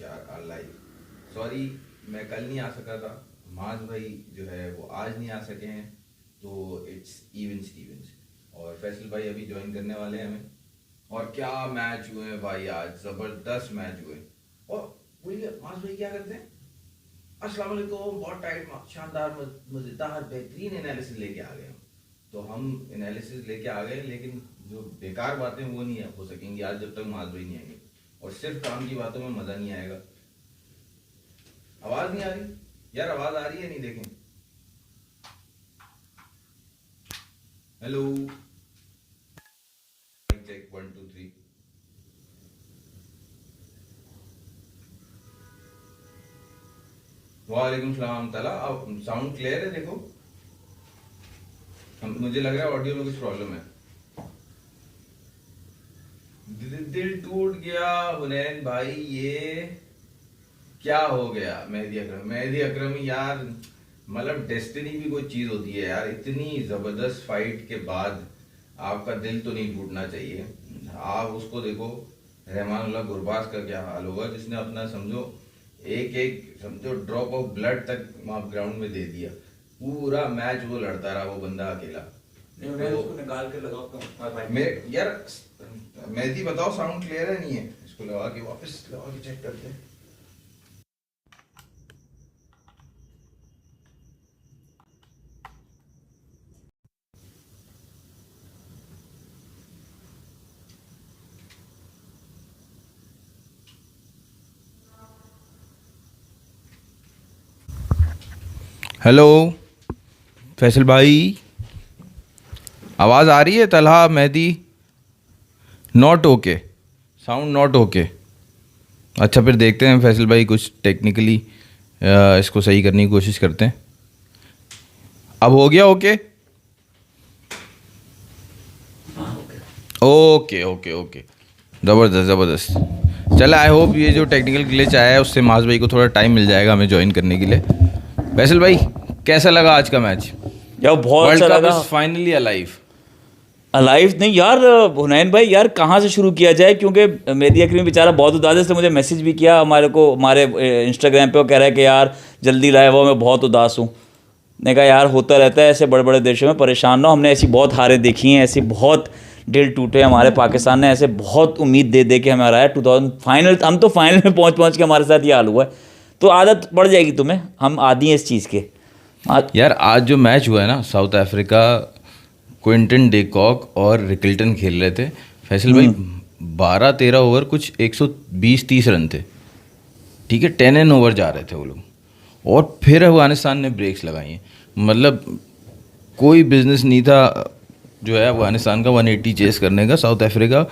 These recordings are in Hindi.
यार लाइव। सॉरी मैं कल नहीं आ सका था, माज भाई जो है वो आज नहीं आ सके हैं, तो इट्स इवन स्टीवंस और फैसल भाई अभी ज्वाइन करने वाले हैं हमें। और क्या मैच हुए हैं भाई, आज जबरदस्त मैच हुए। और वही माज भाई क्या करते हैं, अस्सलाम वालेकुम, बहुत टाइट शानदार मजेदार बेहतरीन एनालिसिस लेके आ गए हम। तो हम एनालिसिस लेके आ गए, लेकिन जो बेकार बातें वो नहीं हो सकेंगी आज जब तक माज भाई नहीं आएंगे, और सिर्फ काम की बातों में मजा नहीं आएगा। आवाज नहीं आ रही यार, आवाज आ रही है नहीं, देखें। Hello check 1 2 3। वालेकुम सलाम ताला, अब साउंड क्लियर है? देखो मुझे लग रहा है ऑडियो में कुछ प्रॉब्लम है। दिल टूट गया हुनैन भाई, ये क्या हो गया? मेहदी अकरम यार, मतलब डेस्टिनी भी कोई चीज होती है यार। इतनी जबरदस्त फाइट के बाद आपका दिल तो नहीं टूटना चाहिए। आप उसको देखो, रहमानुल्लाह गुरबाज का क्या हाल होगा, जिसने अपना समझो समझो ड्रॉप ऑफ ब्लड तक वहां ग्राउंड में दे दिया। पूरा मैच वो लड़ता रहा, वो बंदा अकेला। मैं उसको निकाल के लगाता मैं यार मेहदी बताओ साउंड क्लियर है नहीं है? इसको लगा के वापस लगा के चेक करते हैं। हेलो फैसल भाई, आवाज़ आ रही है? Talha Mehdi not okay, sound not okay. अच्छा फिर देखते हैं फैसल भाई, कुछ टेक्निकली इसको सही करने की कोशिश करते हैं। अब हो गया ओके? ओके ओके ओके, ज़बरदस्त ज़बरदस्त। चल आई होप ये जो टेक्निकल ग्लिच आया है उससे माज भाई को थोड़ा टाइम मिल जाएगा हमें ज्वाइन करने के लिए। फैसल भाई कैसा लगा आज का मैच? यार बहुत अच्छा लगा। फाइनली अलाइव नहीं यार हुनैन भाई, यार कहाँ से शुरू किया जाए, क्योंकि मेहदी अकरम बेचारा बहुत उदास है। इसने मुझे मैसेज भी किया हमारे इंस्टाग्राम पे, वो कह रहा है कि यार जल्दी लाए, वो मैं बहुत उदास हूँ। ने कहा यार होता रहता है ऐसे बड़े बड़े देशों में, परेशान ना हो। हमने ऐसी बहुत हारें देखी हैं, ऐसी बहुत दिल टूटे हमारे। पाकिस्तान ने ऐसे बहुत उम्मीद दे के हमें हराया 2000 फाइनल। हम तो फाइनल में पहुँच के हमारे साथ ये हाल हुआ है। तो आदत पड़ जाएगी तुम्हें, हम आदी हैं इस चीज़ के। यार आज जो मैच हुआ है ना, साउथ अफ्रीका, क्विंटन डेकॉक और रिकल्टन खेल रहे थे। फैसल भाई 12-13 ओवर कुछ 120-30 रन थे, ठीक है, 10 एन ओवर जा रहे थे वो लोग, और फिर अफगानिस्तान ने ब्रेक्स लगाई हैं। मतलब कोई बिजनेस नहीं था जो है अफगानिस्तान का 180 चेस करने का। साउथ अफ्रीका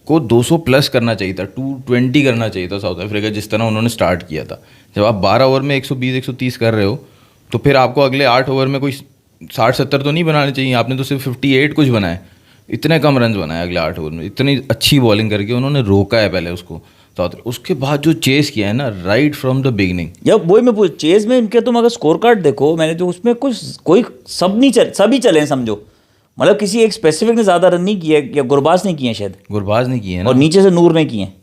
को 200 प्लस करना चाहिए था, 220 करना चाहिए था साउथ अफ्रीका, जिस तरह उन्होंने स्टार्ट किया था। जब आप 12 ओवर में 120-130 कर रहे हो तो फिर आपको अगले 8 ओवर में कोई 60-70 तो नहीं बनाने चाहिए। आपने तो सिर्फ 58 कुछ बनाए, इतने कम रन बनाए अगले 8 ओवर में। इतनी अच्छी बॉलिंग करके उन्होंने रोका है पहले उसको, तो उसके बाद जो चेस किया है ना, राइट फ्रॉम द बिगनिंग। यार वही मैं पूछ, चेस में इनके तुम अगर स्कोर कार्ड देखो, मैंने जो उसमें कुछ कोई सभी चले हैं समझो। मतलब किसी एक स्पेसिफिक ने ज़्यादा रन नहीं किए, या गुरबाज ने किए, शायद गुरबाज ने किए हैं ना, और नीचे से नूर ने किए हैं।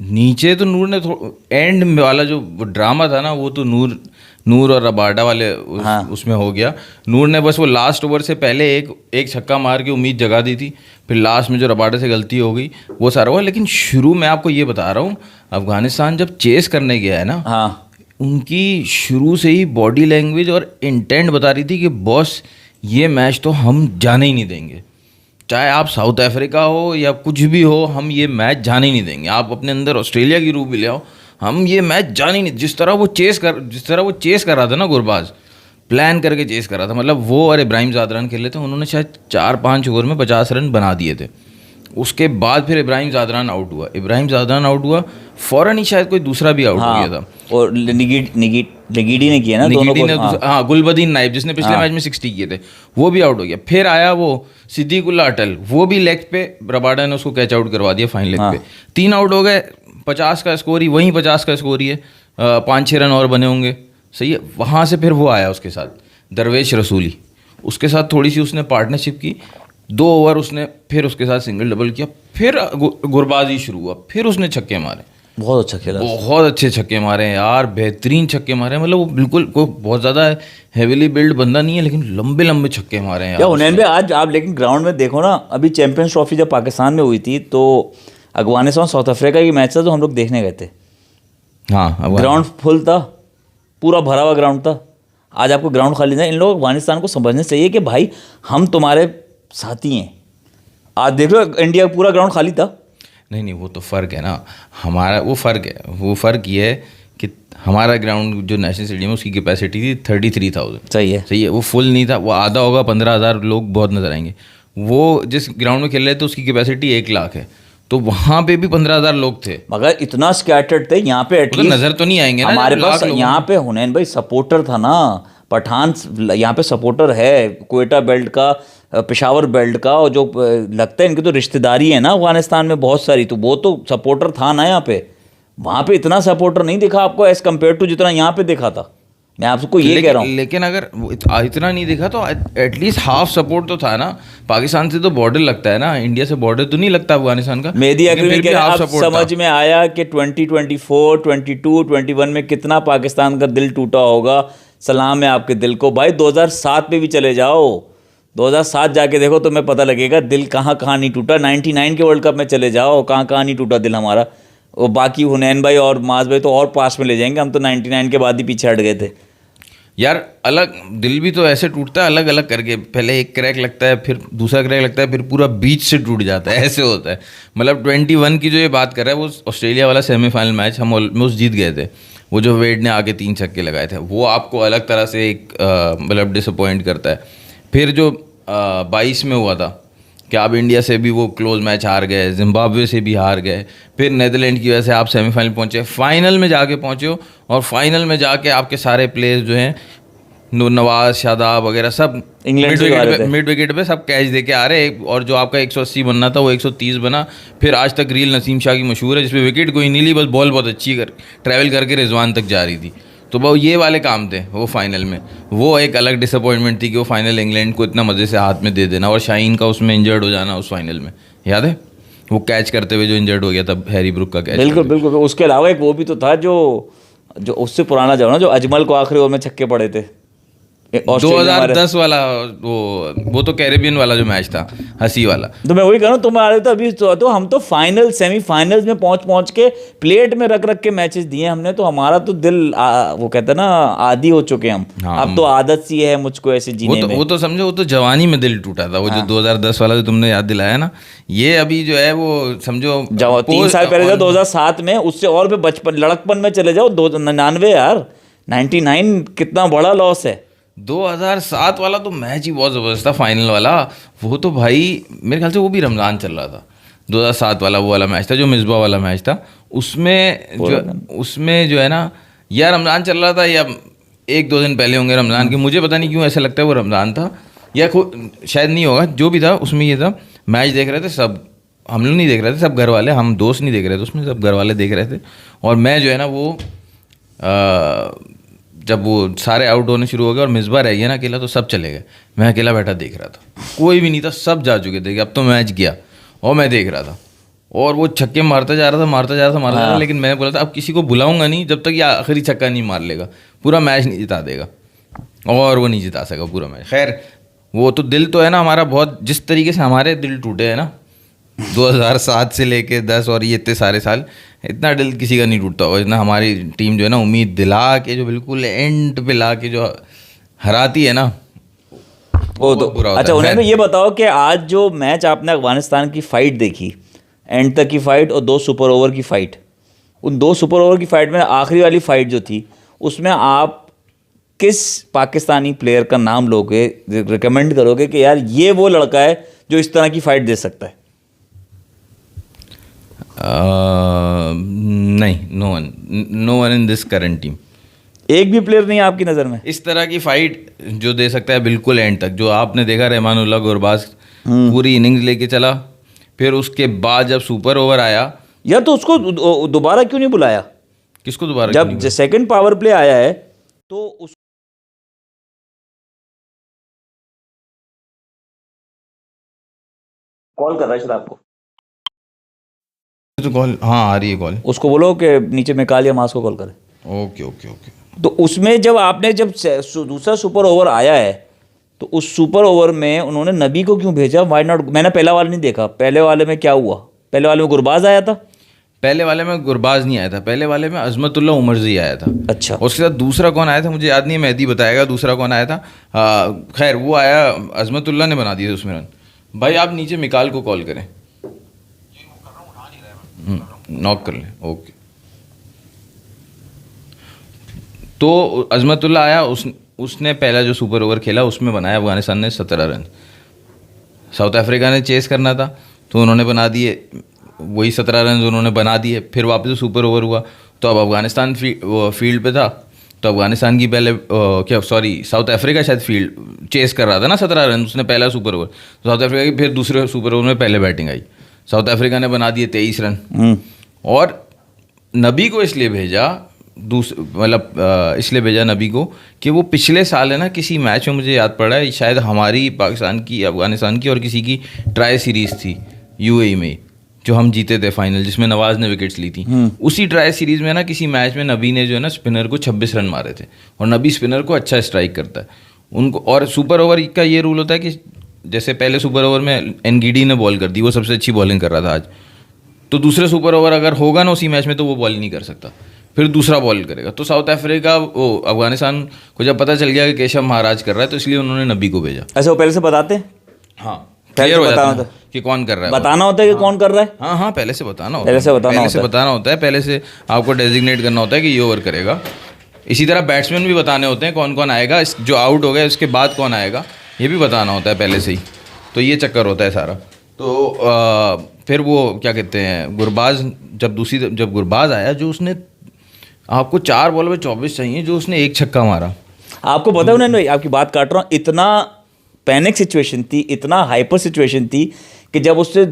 नीचे तो नूर ने एंड वाला जो ड्रामा था ना, वो तो नूर और रबाडा वाले उसमें हो गया। नूर ने बस वो लास्ट ओवर से पहले एक छक्का मार के उम्मीद जगा दी थी, फिर लास्ट में जो रबाडा से गलती हो गई वो सारा हुआ। लेकिन शुरू में आपको ये बता रहा हूँ, अफगानिस्तान जब चेस करने गया है ना, उनकी शुरू से ही बॉडी लैंग्वेज और इंटेंट बता रही थी कि बॉस ये मैच तो हम जाने ही नहीं देंगे, चाहे आप साउथ अफ्रीका हो या कुछ भी हो, हम ये मैच जाने ही नहीं देंगे। आप अपने अंदर ऑस्ट्रेलिया की रूह भी ले आओ, हम ये मैच जाने ही नहीं। जिस तरह वो चेस कर रहा था ना, गुरबाज प्लान करके चेस कर रहा था। मतलब वो और इब्राहिम ज़ादरान खेल रहे थे, उन्होंने शायद 4-5 ओवर में 50 रन बना दिए थे। उसके बाद फिर इब्राहिम ज़ादरान आउट हुआ, फ़ौरन ही शायद कोई दूसरा भी आउट हो गया था, और निगीडी ने किया ना, हाँ गुलबदीन नाइब, जिसने पिछले मैच में 60 किए थे, वो भी आउट हो गया। फिर आया वो सिद्दीकुल्ला अटल, वो भी लेग पे रबाडा ने उसको कैच आउट करवा दिया फाइन लेग पे। 3 आउट हो गए, 50 का स्कोर ही, वहीं 50 का स्कोर ही है। 5-6 रन और बने होंगे, सही है। वहाँ से फिर वो आया उसके साथ दरवेश रसूली, उसके साथ थोड़ी सी उसने पार्टनरशिप की, 2 ओवर उसने फिर उसके साथ सिंगल डबल किया, फिर गुरबाजी शुरू हुआ, फिर उसने छक्के मारे। बहुत अच्छा खेला। बहुत अच्छे छक्के मारे हैं यार, बेहतरीन छक्के मारे हैं। मतलब वो बिल्कुल कोई बहुत ज़्यादा हेवीली बिल्ड बंदा नहीं है, लेकिन लंबे लंबे छक्के मारे हैं या यार हुनैन उसने। भाई आज आप लेकिन ग्राउंड में देखो ना, अभी चैंपियंस ट्रॉफी जब पाकिस्तान में हुई थी तो अफगानिस्तान साउथ अफ्रीका की मैच था तो हम लोग देखने गए थे। हाँ अब ग्राउंड फुल था, पूरा भरा हुआ ग्राउंड था। आज आपको ग्राउंड खाली नहीं। इन लोग अफगानिस्तान को समझना चाहिए कि भाई हम तुम्हारे साथी हैं। आज देख लो इंडिया का पूरा ग्राउंड खाली था। नहीं नहीं, वो तो फ़र्क है ना। हमारा वो फ़र्क है, वो फ़र्क ये है कि हमारा ग्राउंड जो नेशनल स्टेडियम है उसकी कैपेसिटी थी 33,000। सही है। सही है, वो फुल नहीं था, वो आधा होगा, 15,000 लोग बहुत नज़र आएंगे। वो जिस ग्राउंड में खेल रहे थे उसकी कैपेसिटी 1 लाख है, तो वहाँ पे भी 15,000 लोग थे। मगर इतना स्कैटर्ड थे यहाँ पे, वो तो एटलीस्ट नज़र तो नहीं आएंगे ना हमारे जब पास लाख लोगों यहाँ में। पे हुनैन भाई सपोर्टर था ना। पठान यहाँ पे सपोर्टर है, क्वेटा बेल्ट का, पेशावर बेल्ट का, और जो लगता है इनकी तो रिश्तेदारी है ना अफगानिस्तान में बहुत सारी, तो वो तो सपोर्टर था ना यहाँ पे। वहाँ पे इतना सपोर्टर नहीं दिखा आपको एज कम्पेयर टू जितना यहाँ पे दिखा था। मैं आपको ये कह रहा हूँ। लेकिन अगर वो इतना नहीं दिखा तो एटलीस्ट हाफ सपोर्ट तो था ना। पाकिस्तान से तो बॉर्डर लगता है ना, इंडिया से बॉर्डर तो नहीं लगता अफगानिस्तान का, मेहदी लेकिन अकरमी फिर कह भी रहे हैं हाफ अब सपोर्ट था। समझ में आया कि 2024, 22, 21 में कितना पाकिस्तान का दिल टूटा होगा। सलाम है आपके दिल को भाई। 2007 में भी चले जाओ, 2007 जाके देखो तुम्हें पता लगेगा दिल कहाँ कहाँ नहीं टूटा। 99 के वर्ल्ड कप में चले जाओ, कहाँ कहाँ नहीं टूटा दिल हमारा। वो बाकी हुनैन भाई और माज भाई तो और पास में ले जाएंगे, हम तो 99 के बाद ही पीछे हट गए थे। यार अलग दिल भी तो ऐसे टूटता है, अलग अलग करके। पहले एक क्रैक लगता है, फिर दूसरा क्रैक लगता है, फिर पूरा बीच से टूट जाता है, ऐसे होता है। मतलब 21 की जो ये बात कर रहा है, वो ऑस्ट्रेलिया वाला सेमीफाइनल मैच हम ऑलमोस्ट जीत गए थे। वो जो वेड ने आके 3 छक्के लगाए थे, वो आपको अलग तरह से एक मतलब डिसअपॉइंट करता है। फिर जो 22 में हुआ था कि आप इंडिया से भी वो क्लोज मैच हार गए, जिम्बाब्वे से भी हार गए, फिर नेदरलैंड की वजह से आप सेमीफाइनल पहुंचे, फाइनल में जाके पहुंचे हो, और फाइनल में जाके आपके सारे प्लेयर्स जो हैं नवाज, शादाब वगैरह सब इंग्लैंड से जो आ रहे थे। मिड विकेट पे सब कैच दे के आ रहे, और जो आपका 180 बनना था वो 130 बना। फिर आज तक रील नसीम शाह की मशहूर है जिसपे विकेट कोई नहीं ली, बस बॉल बहुत अच्छी कर ट्रैवल करके रिजवान तक जा रही थी। तो वो ये वाले काम थे वो फाइनल में। वो एक अलग डिसअपॉइंटमेंट थी कि वो फाइनल इंग्लैंड को इतना मज़े से हाथ में दे देना, और शाहीन का उसमें इंजर्ड हो जाना उस फाइनल में, याद है वो कैच करते हुए जो इंजर्ड हो गया था, हैरी ब्रुक का कैच। बिल्कुल बिल्कुल। उसके अलावा एक वो भी तो था जो जो उससे पुराना जाओ ना, जो अजमल को आखिरी ओवर में छक्के पड़े थे ऑस्ट्रेलिया हमारे। 2010 वाला वो तो कैरेबियन वाला जो मैच था, हंसी वाला। तो मैं वही कह रहा हूँ, तुम आ रहे थे अभी तो हम तो फाइनल सेमीफाइनल्स में पहुंच पहुंच के प्लेट में रख रख के मैचेस दिए हमने। तो हमारा तो दिल वो कहते हैं ना आदी हो चुके हम। हाँ, अब तो आदत सी है मुझको ऐसे जीने में। वो तो समझो, वो तो जवानी में दिल टूटा था। वो जो 2010 वाला जो तुमने याद दिलाया ना, ये अभी जो है वो समझो जाओ 3 साल पहले जाओ 2007 में, उससे और भी बचपन लड़कपन में चले जाओ 99 यार। 99 कितना बड़ा लॉस है। 2007 वाला तो मैच ही बहुत ज़बरदस्त था, फाइनल वाला। वो तो भाई मेरे ख्याल से वो भी रमज़ान चल रहा था 2007 वाला। वो वाला मैच था जो मिसबा वाला मैच था, उसमें जो है ना, या रमज़ान चल रहा था या 1-2 दिन पहले होंगे रमज़ान के। मुझे पता नहीं क्यों ऐसा लगता है वो रमज़ान था, या शायद नहीं होगा। जो भी था उसमें ये था, मैच देख रहे थे सब। हम लोग नहीं देख रहे थे, सब घर वाले, हम दोस्त नहीं देख रहे थे उसमें, सब घर वाले देख रहे थे। और मैं जो है ना वो जब वो सारे आउट होने शुरू हो गए और मिसबा रह गया ना अकेला, तो सब चले गए। मैं अकेला बैठा देख रहा था, कोई भी नहीं था, सब जा चुके थे। अब तो मैच गया और मैं देख रहा था, और वो छक्के मारता जा रहा था, मारता जा रहा था। लेकिन मैंने बोला था अब किसी को बुलाऊंगा नहीं जब तक ये आखिरी छक्का नहीं मार लेगा, पूरा मैच नहीं जिता देगा। और वो नहीं जिता सका पूरा मैच। खैर वो तो दिल तो है ना हमारा बहुत, जिस तरीके से हमारे दिल टूटे हैं ना 2007 से लेके 10 और ये इतने सारे साल, इतना दिल किसी का नहीं टूटता होगा जितना हमारी टीम जो है ना, उम्मीद दिला के जो बिल्कुल एंड पे ला के जो हराती है ना, वो तो बुरा होता अच्छा। है। उन्होंने ये बताओ कि आज जो मैच आपने अफगानिस्तान की फाइट देखी, एंड तक की फाइट और 2 सुपर ओवर की फाइट, उन 2 सुपर ओवर की फाइट में आखिरी वाली फाइट जो थी, उसमें आप किस पाकिस्तानी प्लेयर का नाम लोगे, रिकमेंड करोगे कि यार ये वो लड़का है जो इस तरह की फाइट दे सकता है? नहीं, no one in this current team. एक भी प्लेयर नहीं है आपकी नज़र में इस तरह की फाइट जो दे सकता है बिल्कुल एंड तक, जो आपने देखा रहमानुल्लाह गुरबाज पूरी इनिंग्स लेके चला, फिर उसके बाद जब सुपर ओवर आया। यार तो उसको दोबारा क्यों नहीं बुलाया? किसको दोबारा? जब सेकंड पावर प्ले आया है तो उस कॉल कर रहा है शायद आपको। तो कॉल, हाँ आ रही है कॉल। उसको बोलो कि नीचे मिकाल या मास को कॉल करे। Okay okay okay. तो उसमें जब आपने जब दूसरा सुपर ओवर आया है तो उस सुपर ओवर में उन्होंने नबी को क्यों भेजा, वाई नॉट? मैंने पहला वाला नहीं देखा, पहले वाले में क्या हुआ? पहले वाले में गुरबाज आया था। पहले वाले में गुरबाज नहीं आया था, पहले वाले में अजमतुल्ला उमरजी आया था। अच्छा, उसके साथ दूसरा कौन आया था मुझे याद नहीं है, मेहदी बताएगा दूसरा कौन आया था। खैर वो आया, अजमतुल्ला ने बना दिए उसमें रन। भाई आप नीचे मिकाल को कॉल करें, नॉक कर लें। ओके, तो अजमतुल्ला आया, उसने पहला जो सुपर ओवर खेला उसमें बनाया अफगानिस्तान ने 17 रन। साउथ अफ्रीका ने चेस करना था तो उन्होंने बना दिए वही 17 रन उन्होंने बना दिए। फिर वापस सुपर ओवर हुआ तो अब अफगानिस्तान फील्ड पे था, तो अफगानिस्तान की पहले साउथ अफ्रीका शायद फील्ड चेस कर रहा था ना 17 रन, उसने पहला सुपर ओवर। तो साउथ अफ्रीका की फिर दूसरे सुपर ओवर में पहले बैटिंग आई, साउथ अफ्रीका ने बना दिए 23 रन। और नबी को इसलिए भेजा, इसलिए भेजा नबी को कि वो पिछले साल है ना किसी मैच में, मुझे याद पड़ा है शायद हमारी पाकिस्तान की अफगानिस्तान की और किसी की ट्राई सीरीज़ थी यूएई में, जो हम जीते थे फाइनल, जिसमें नवाज ने विकेट्स ली थी। उसी ट्राई सीरीज़ में ना किसी मैच में नबी ने जो है ना स्पिनर को 26 रन मारे थे, और नबी स्पिनर को अच्छा स्ट्राइक करता है उनको। और सुपर ओवर का ये रूल होता है कि जैसे पहले सुपर ओवर में एनगीडी ने बॉल कर दी, वो सबसे अच्छी बॉलिंग कर रहा था आज, तो दूसरे सुपर ओवर अगर होगा ना उसी मैच में तो वो बॉल नहीं कर सकता, फिर दूसरा बॉल करेगा। तो साउथ अफ्रीका अफगानिस्तान को जब पता चल गया कि केशव महाराज कर रहा है तो इसलिए उन्होंने नबी को भेजा। ऐसे वो पहले से बताते हैं? हाँ, क्लियर हो जाता है कि कौन कर रहा है, बताना होता है कि कौन कर रहा है। हाँ हाँ, पहले से बताना होता है, पहले से बताना होता है, पहले से आपको डेजिग्नेट करना होता है कि ये ओवर करेगा। इसी तरह बैट्समैन भी बताने होते हैं कौन कौन आएगा, जो आउट हो गया उसके बाद कौन आएगा ये भी बताना होता है पहले से ही। तो ये चक्कर होता है सारा। तो फिर वो क्या कहते हैं, गुरबाज जब गुरबाज आया, जो उसने आपको 4 बॉल में 24 चाहिए, जो उसने एक छक्का मारा। आपको पता है उन्होंने, आपकी बात काट रहा हूँ, इतना पैनिक सिचुएशन थी, इतना हाइपर सिचुएशन थी कि जब उसने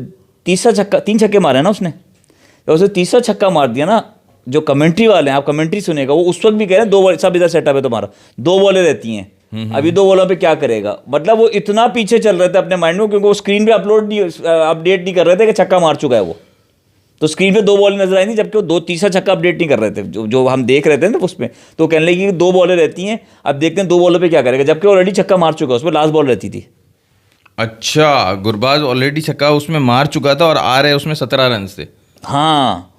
3 छक्के मारे ना उसने, जब उसने तीसरा छक्का मार दिया ना, जो कमेंट्री वाले हैं, आप कमेंट्री सुनेगा, वो उस वक्त भी कह रहे हैं 2 बॉल, सब इधर सेटअप है तुम्हारा, 2 बॉलें रहती हैं, अभी 2 बॉलों पे क्या करेगा। मतलब वो इतना पीछे चल रहे थे अपने माइंड में, क्योंकि वो स्क्रीन पे अपडेट नहीं कर रहे थे कि छक्का मार चुका है वो, तो स्क्रीन पे 2 बॉल नजर आई थी, जबकि वो तीसरा छक्का अपडेट नहीं कर रहे थे, जो हम देख रहे थे ना उसमें। तो कहने लगी कि 2 बॉलें रहती हैं, अब देखते हैं 2 बॉलों पे क्या करेगा, जबकि ऑलरेडी छक्का मार चुका है, उसमें लास्ट बॉल रहती थी। अच्छा, गुरबाज ऑलरेडी छक्का उसमें मार चुका था और आ रहे उसमें 17 रन थे। हाँ,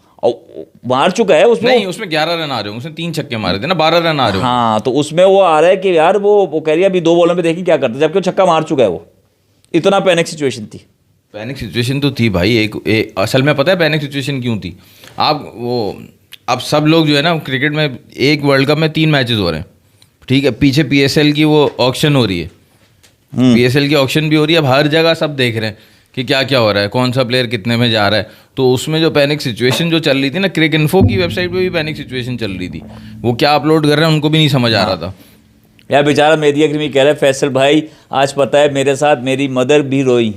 मार चुका है उसमें, नहीं उसमें 11 रन आ रहे हैं, उसने 3 छक्के मारे थे ना, 12 रन आ रहे हैं। हाँ, तो उसमें वो आ रहा है कि यार वो कह रही है अभी 2 बॉलों पे देखिए क्या करते, जबकि वो छक्का मार चुका है वो। इतना पैनिक सिचुएशन थी। पैनिक सिचुएशन तो थी भाई। असल में पता है पैनिक सिचुएशन क्यों थी? अब सब लोग जो है ना क्रिकेट में, एक वर्ल्ड कप में 3 मैचेस हो रहे हैं, ठीक है, पीछे पीएसएल की वो ऑक्शन हो रही है, पीएसएल की ऑक्शन भी हो रही है। अब हर जगह सब देख रहे हैं कि क्या क्या हो रहा है, कौन सा प्लेयर कितने में जा रहा है। तो उसमें जो पैनिक सिचुएशन जो चल रही थी ना, क्रिक इन्फो की वेबसाइट पे भी पैनिक सिचुएशन चल रही थी, वो क्या अपलोड कर रहे हैं उनको भी नहीं समझ आ रहा था। यार बेचारा मेहदी अकरमी कह रहे हैं, फैसल भाई आज पता है मेरे साथ मेरी मदर भी रोई।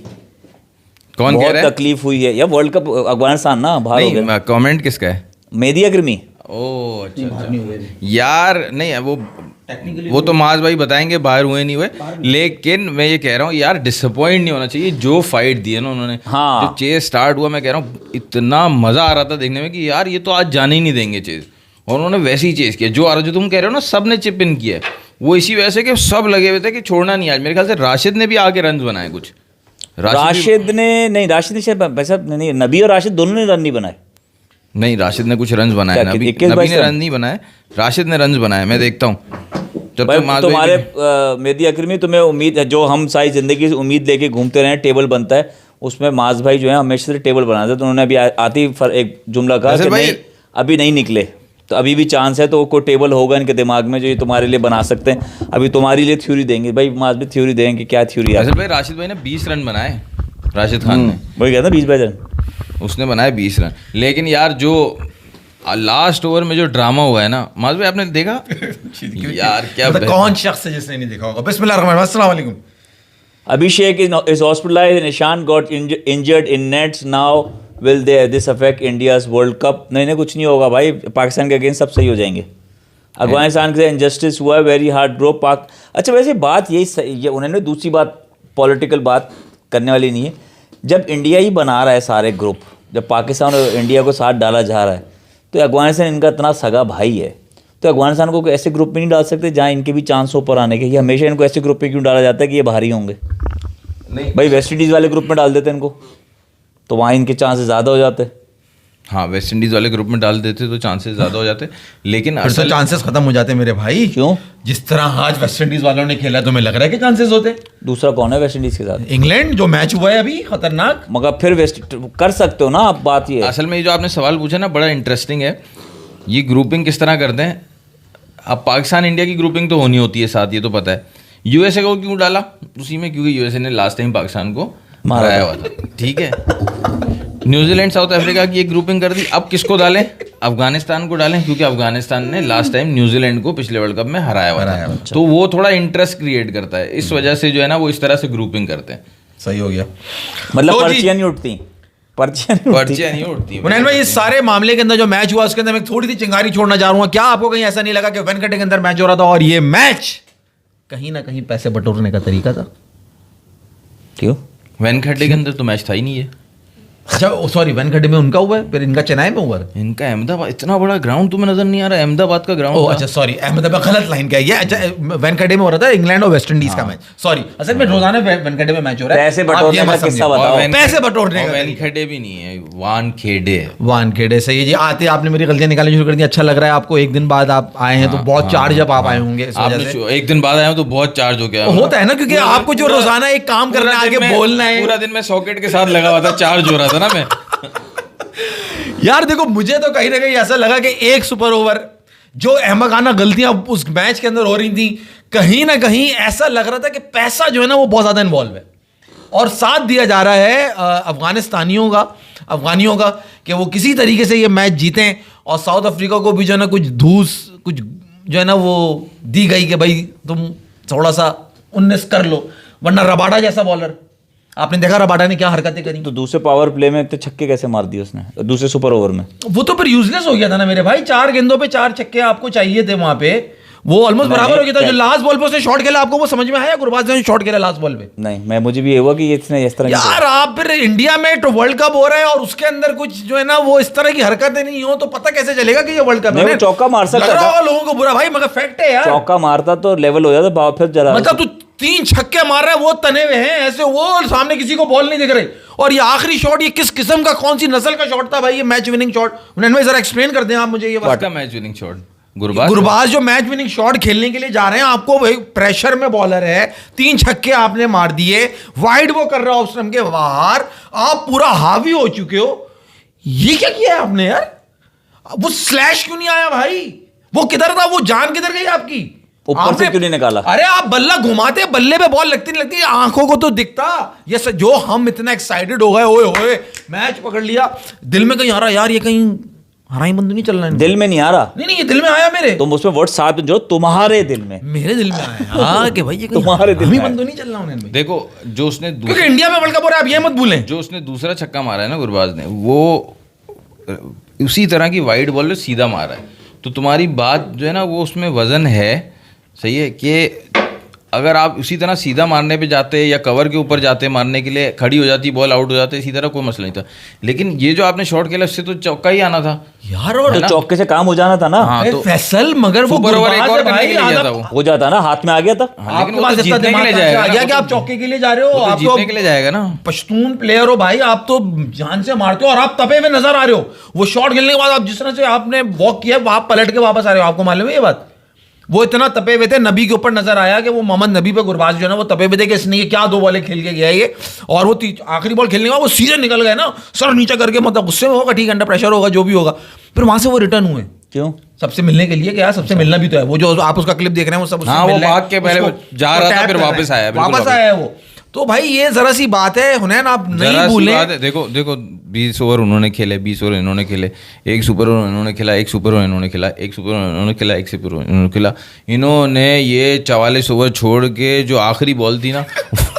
कौन कह रहा है? तकलीफ हुई है। यार वर्ल्ड कप अफगानिस्तान ना बाहर हो गया। कमेंट किसका है? मेहदी अकरमी। ओह अच्छा यार, नहीं वो तो माज भाई बताएंगे बाहर हुए नहीं हुए, लेकिन मैं ये कह रहा हूँ यार, डिसअपॉइंट नहीं होना चाहिए। जो फाइट दी है ना उन्होंने, हाँ, जो चेज स्टार्ट हुआ, मैं कह रहा हूँ इतना मजा आ रहा था देखने में कि यार ये तो आज जाने ही नहीं देंगे चेज, और उन्होंने वैसे ही चेज किया। जो तुम कह रहे हो ना, सब ने चिप इन किया है, वो इसी वजह से कि सब लगे हुए थे कि छोड़ना नहीं आज। मेरे ख्याल से राशिद ने भी आगे रन बनाए कुछ। राशिद ने शायद नहीं, नबी और राशिद दोनों ने रन नहीं बनाए। नहीं, राशिद ने कुछ रन बनाए, नबी ने रन नहीं बनाए, राशिद ने रन बनाए। मैं देखता हूँ जब तक तुम्हारे मेहदी अकरमी, तुम्हें उम्मीद है, जो हम सारी जिंदगी से उम्मीद लेके घूमते रहे, टेबल बनता है, उसमें माज भाई जो है हमेशा से टेबल बनाते, तो उन्होंने अभी आती एक जुमला कहा कि नहीं, अभी नहीं निकले, तो अभी भी चांस है, तो कोई टेबल होगा इनके दिमाग में जो ये तुम्हारे लिए बना सकते हैं। अभी तुम्हारे लिए थ्योरी देंगे भाई, माज भी थ्योरी देंगे, क्या थ्योरी है भाई? राशिद भाई ने 20 रन बनाए, राशिद खान ने, वही कहता 20-22 रन उसने बनाए 20 रन। लेकिन यार जो लास्ट ओवर में जो ड्रामा हुआ है ना, माज भाई आपने देखा? यार क्या कौन शख्स है जिसने नहीं देखा होगा? बिस्मिल्लाह, अस्सलाम वालेकुम। Abhishek is hospitalized. Nishan got injured in nets. Now will this affect India's World Cup? नहीं कुछ नहीं होगा भाई, पाकिस्तान के अगेंस्ट सब सही हो जाएंगे। अफगानिस्तान के इनजस्टिस हुआ है, वेरी हार्ड ड्रॉ पाक। अच्छा वैसे बात यही, उन्होंने दूसरी बात पॉलिटिकल बात करने वाली नहीं है। जब इंडिया ही बना रहा है सारे ग्रुप, जब पाकिस्तान और इंडिया को साथ डाला जा रहा है तो अफगानिस्तान इनका इतना सगा भाई है, तो अफगानिस्तान को ऐसे ग्रुप में नहीं डाल सकते जहाँ इनके भी चांस ऊपर आने के? ये हमेशा इनको ऐसे ग्रुप में क्यों डाला जाता है कि ये भारी होंगे? नहीं भाई वेस्ट इंडीज़ वाले ग्रुप में डाल देते इनको, तो वहाँ इनके चांसेस ज़्यादा हो जाते। हाँ, वेस्ट इंडीज़ वाले ग्रुप में डाल देते तो चांसेस ज़्यादा हो जाते, लेकिन फिर तो चांसेस खत्म हो जाते मेरे भाई। क्यों? जिस तरह आज वेस्ट इंडीज वालों ने खेला तुम्हें लग रहा है कि चांसेस होते? दूसरा कौन है वेस्ट इंडीज़ के साथ? इंग्लैंड जो मैच हुआ है अभी खतरनाक। मगर फिर वेस्ट कर सकते हो ना आप, बात ये है। असल में ये जो आपने सवाल पूछा ना बड़ा इंटरेस्टिंग है। ये ग्रुपिंग किस तरह करते हैं? अब पाकिस्तान इंडिया की ग्रुपिंग तो होनी होती है साथ, ये तो पता है। यूएसए को क्यों डाला उसी में? क्योंकि यूएसए ने लास्ट टाइम पाकिस्तान को हराया हुआ था, ठीक है। न्यूजीलैंड साउथ अफ्रीका की एक ग्रुपिंग कर दी। अब किसको डालें? अफगानिस्तान को डालें, क्योंकि अफगानिस्तान ने लास्ट टाइम न्यूजीलैंड को पिछले वर्ल्ड कप में हराया हुआ था। तो वो थोड़ा इंटरेस्ट क्रिएट करता है, इस वजह से जो है ना वो इस तरह से ग्रुपिंग करते हैं। सही हो गया, मतलब तो जी- पर्चियाँ नहीं उठती, पर्चियाँ नहीं उठती। मुनैन भाई इस सारे मामले के अंदर जो मैच हुआ उसके अंदर मैं थोड़ी सी चिंगारी छोड़ना चाह रहा हूँ। क्या आपको कहीं ऐसा नहीं लगा कि वेनकटे के अंदर मैच हो रहा था और ये मैच कहीं ना कहीं पैसे बटोरने का तरीका था? क्यों? वेनखड्डे के अंदर तो मैच था ही नहीं है। अच्छा सॉरी, वेनकटे में उनका हुआ है, फिर इनका चेन्नई में हुआ है। इनका अहमदाबाद, इतना बड़ा ग्राउंड तुम्हें नजर नहीं आ रहा? अहमदाबाद का ग्राउंड। ओह अच्छा सॉरी, अहमदाबाद गलत लाइन का है ये। अच्छा वेनकटे में हो रहा था इंग्लैंड और वेस्ट इंडीज का मैच। सॉरी, असल में रोजाना वेनकटे में मैच हो रहा है। पैसे आप बटोरने ये का मत किस्सा समझिए। बताओ। पैसे बटोरने का वेनखेड़े भी नहीं है, वानखेड़े है। वानखेड़े सही है जी। आते आपने मेरी गलतियां निकालनी शुरू कर दी। अच्छा लग रहा है आपको, एक दिन बाद आप आए हैं तो बहुत चार्ज अप आप आए होंगे इस वजह से। आपने एक दिन बाद आया हूं तो बहुत चार्ज हो गया। होता है ना, क्योंकि आपको जो रोजाना एक काम करना है, आगे बोलना है। पूरा दिन मैं सॉकेट के साथ लगा हुआ था, चार्ज हो रहा था ना मैं। यार देखो, मुझे तो कहीं ना कहीं ऐसा लगा कि एक सुपर ओवर जो अहमकाना गलतियां उस मैच के अंदर हो रही थी, कहीं ना कहीं ऐसा लग रहा था कि पैसा जो है ना वो बहुत ज्यादा इन्वॉल्व है और साथ दिया जा रहा है अफगानियों का कि वो किसी तरीके से ये मैच जीतें। और साउथ अफ्रीका को भी जो है ना कुछ जो है ना वो दी गई कि भाई तुम थोड़ा सा 19 कर लो, वरना रबाडा जैसा बॉलर, आपने देखा रबाडा ने क्या हरकतें करी। तो दूसरे पावर प्ले में तो छक्के कैसे मार दिए उसने दूसरे सुपर ओवर में? वो तो फिर यूजलेस हो गया था ना मेरे भाई। 4 गेंदों पे 4 छक्के आपको चाहिए थे वहां पे, वो ऑलमोस्ट बराबर हो गया था। जो लास्ट बॉल पे उसने शॉट खेला, आपको वो समझ में आया? गुरबाज ने शॉट खेला लास्ट बॉल पे। नहीं, मुझे भी ये हुआ कि इसने इस तरह यार आप फिर इंडिया में तो वर्ल्ड कप हो रहा है और उसके अंदर कुछ जो है ना वो इस तरह की हरकतें नहीं हो तो पता कैसे चलेगा कि ये वर्ल्ड कप है? चौका मार सकता था लोगों को बुरा भाई, मगर फैक्ट है यार। चौका मारता तो लेवल हो जाता, फिर जरा मतलब तू 3 छक्के मार रहा है, वो तने हुए हैं ऐसे, वो सामने किसी को बॉल नहीं दिख रही। और ये आखिरी शॉट, ये किस किस्म का, कौन सी नस्ल का शॉट था भाई? ये मैच विनिंग शॉट। भाई जरा एक्सप्लेन कर दें आप मुझे ये बात। मैच विनिंग शॉट गुरबाज जो मैच विनिंग शॉट खेलने के लिए जा रहे हैं, आपको भाई प्रेशर में बॉलर है, 3 छक्के आपने मार दिए, वाइड वो कर रहा है ऑफ स्टंप के बाहर, आप पूरा हावी हो चुके हो। ये क्या किया है आपने यार? वो स्लैश क्यों नहीं आया भाई? वो किधर था? वो जान किधर गई आपकी? ऊपर से क्यों नहीं निकाला? अरे आप बल्ला घुमाते, बल्ले पे बॉल लगती नहीं लगती, आंखों को तो दिखता। ये जो हम इतना एक्साइटेड हो गए, ओए होए मैच पकड़ लिया, दिल में कहीं आ रहा यार ये कहीं हराई बंद नहीं चल रहा है। दिल में नहीं आ रहा? नहीं ये दिल में आया मेरे। तुम उसमें वर्ड साथ जो तुम्हारे दिल में, मेरे दिल में आया हाँ कि भाई ये तुम्हारे दिल में बंद तो नहीं चल रहा उन्हें। देखो जो उसने क्योंकि इंडिया में वर्ल्ड कप हो रहा है, आप ये मत भूलें। जो उसने दूसरा छक्का मारा है ना गुरबाज ने, वो उसी तरह की वाइड बॉल सीधा मारा है। तो तुम्हारी बात जो है ना वो उसमें वजन है, सही है कि अगर आप उसी तरह सीधा मारने पे जाते या कवर के ऊपर जाते मारने के लिए, खड़ी हो जाती बॉल, आउट हो जाते, इसी तरह कोई मसला नहीं था। लेकिन ये जो आपने शॉट खेला उससे तो चौका ही आना था यार, और तो चौके से काम हो जाना था ना। हाँ, तो फैसल मगर वो सुपर ओवर एक और करने भाई के लिए गया था वो। हो जाता ना, हाथ में आ गया था। हाँ, लेकिन आपके वो पास तो इतना जीतने के लिए दिमाग जाएगा आ गया ना, कि आप चौके के लिए जा रहे हो, वो तो आप जीतने के लिए जाएगा ना। पश्तून प्लेयर हो भाई, आप तो जान से मारते हो और आप तपे हुए नजर आ रहे हो। वो शॉट खेलने के बाद आप जिस तरह से आपने वॉक किया, आप पलट के वापस आ रहे हो, आपको मालूम है ये बात? वो इतना तपे हुए थे, नबी के ऊपर नजर आया कि वो मोहम्मद नबी पे गुरबाज जो है ना वो तपे हुए थे कि इसने ये क्या 2 बॉलें खेल के गया ये। और वो आखिरी बॉल खेलने के बाद वो सीधे निकल गए ना, सर नीचे करके, मतलब गुस्से में होगा, ठीक, अंडर प्रेशर होगा, जो भी होगा। फिर वहां से वो रिटर्न हुए। क्यों? सबसे मिलने के लिए, क्या सबसे मिलना भी तो है। वो जो आप उसका क्लिप देख रहे हैं वो सब हाँ, वो भाग के पहले जा रहा था, फिर वापस आया, वापस आया है वो। तो भाई ये जरा सी बात है हुनैन, आप नहीं भूलें। देखो 20 ओवर उन्होंने खेले, 20 ओवर इन्होंने खेले, 1 सुपर ओवर इन्होंने खेला, 1 सुपर ओवर इन्होंने खेला, 1 सुपर ओवर इन्होंने खेला, 1 सुपर ओवर इन्होंने खेला। इन्होंने ये 44 ओवर छोड़ के जो आखिरी बॉल थी ना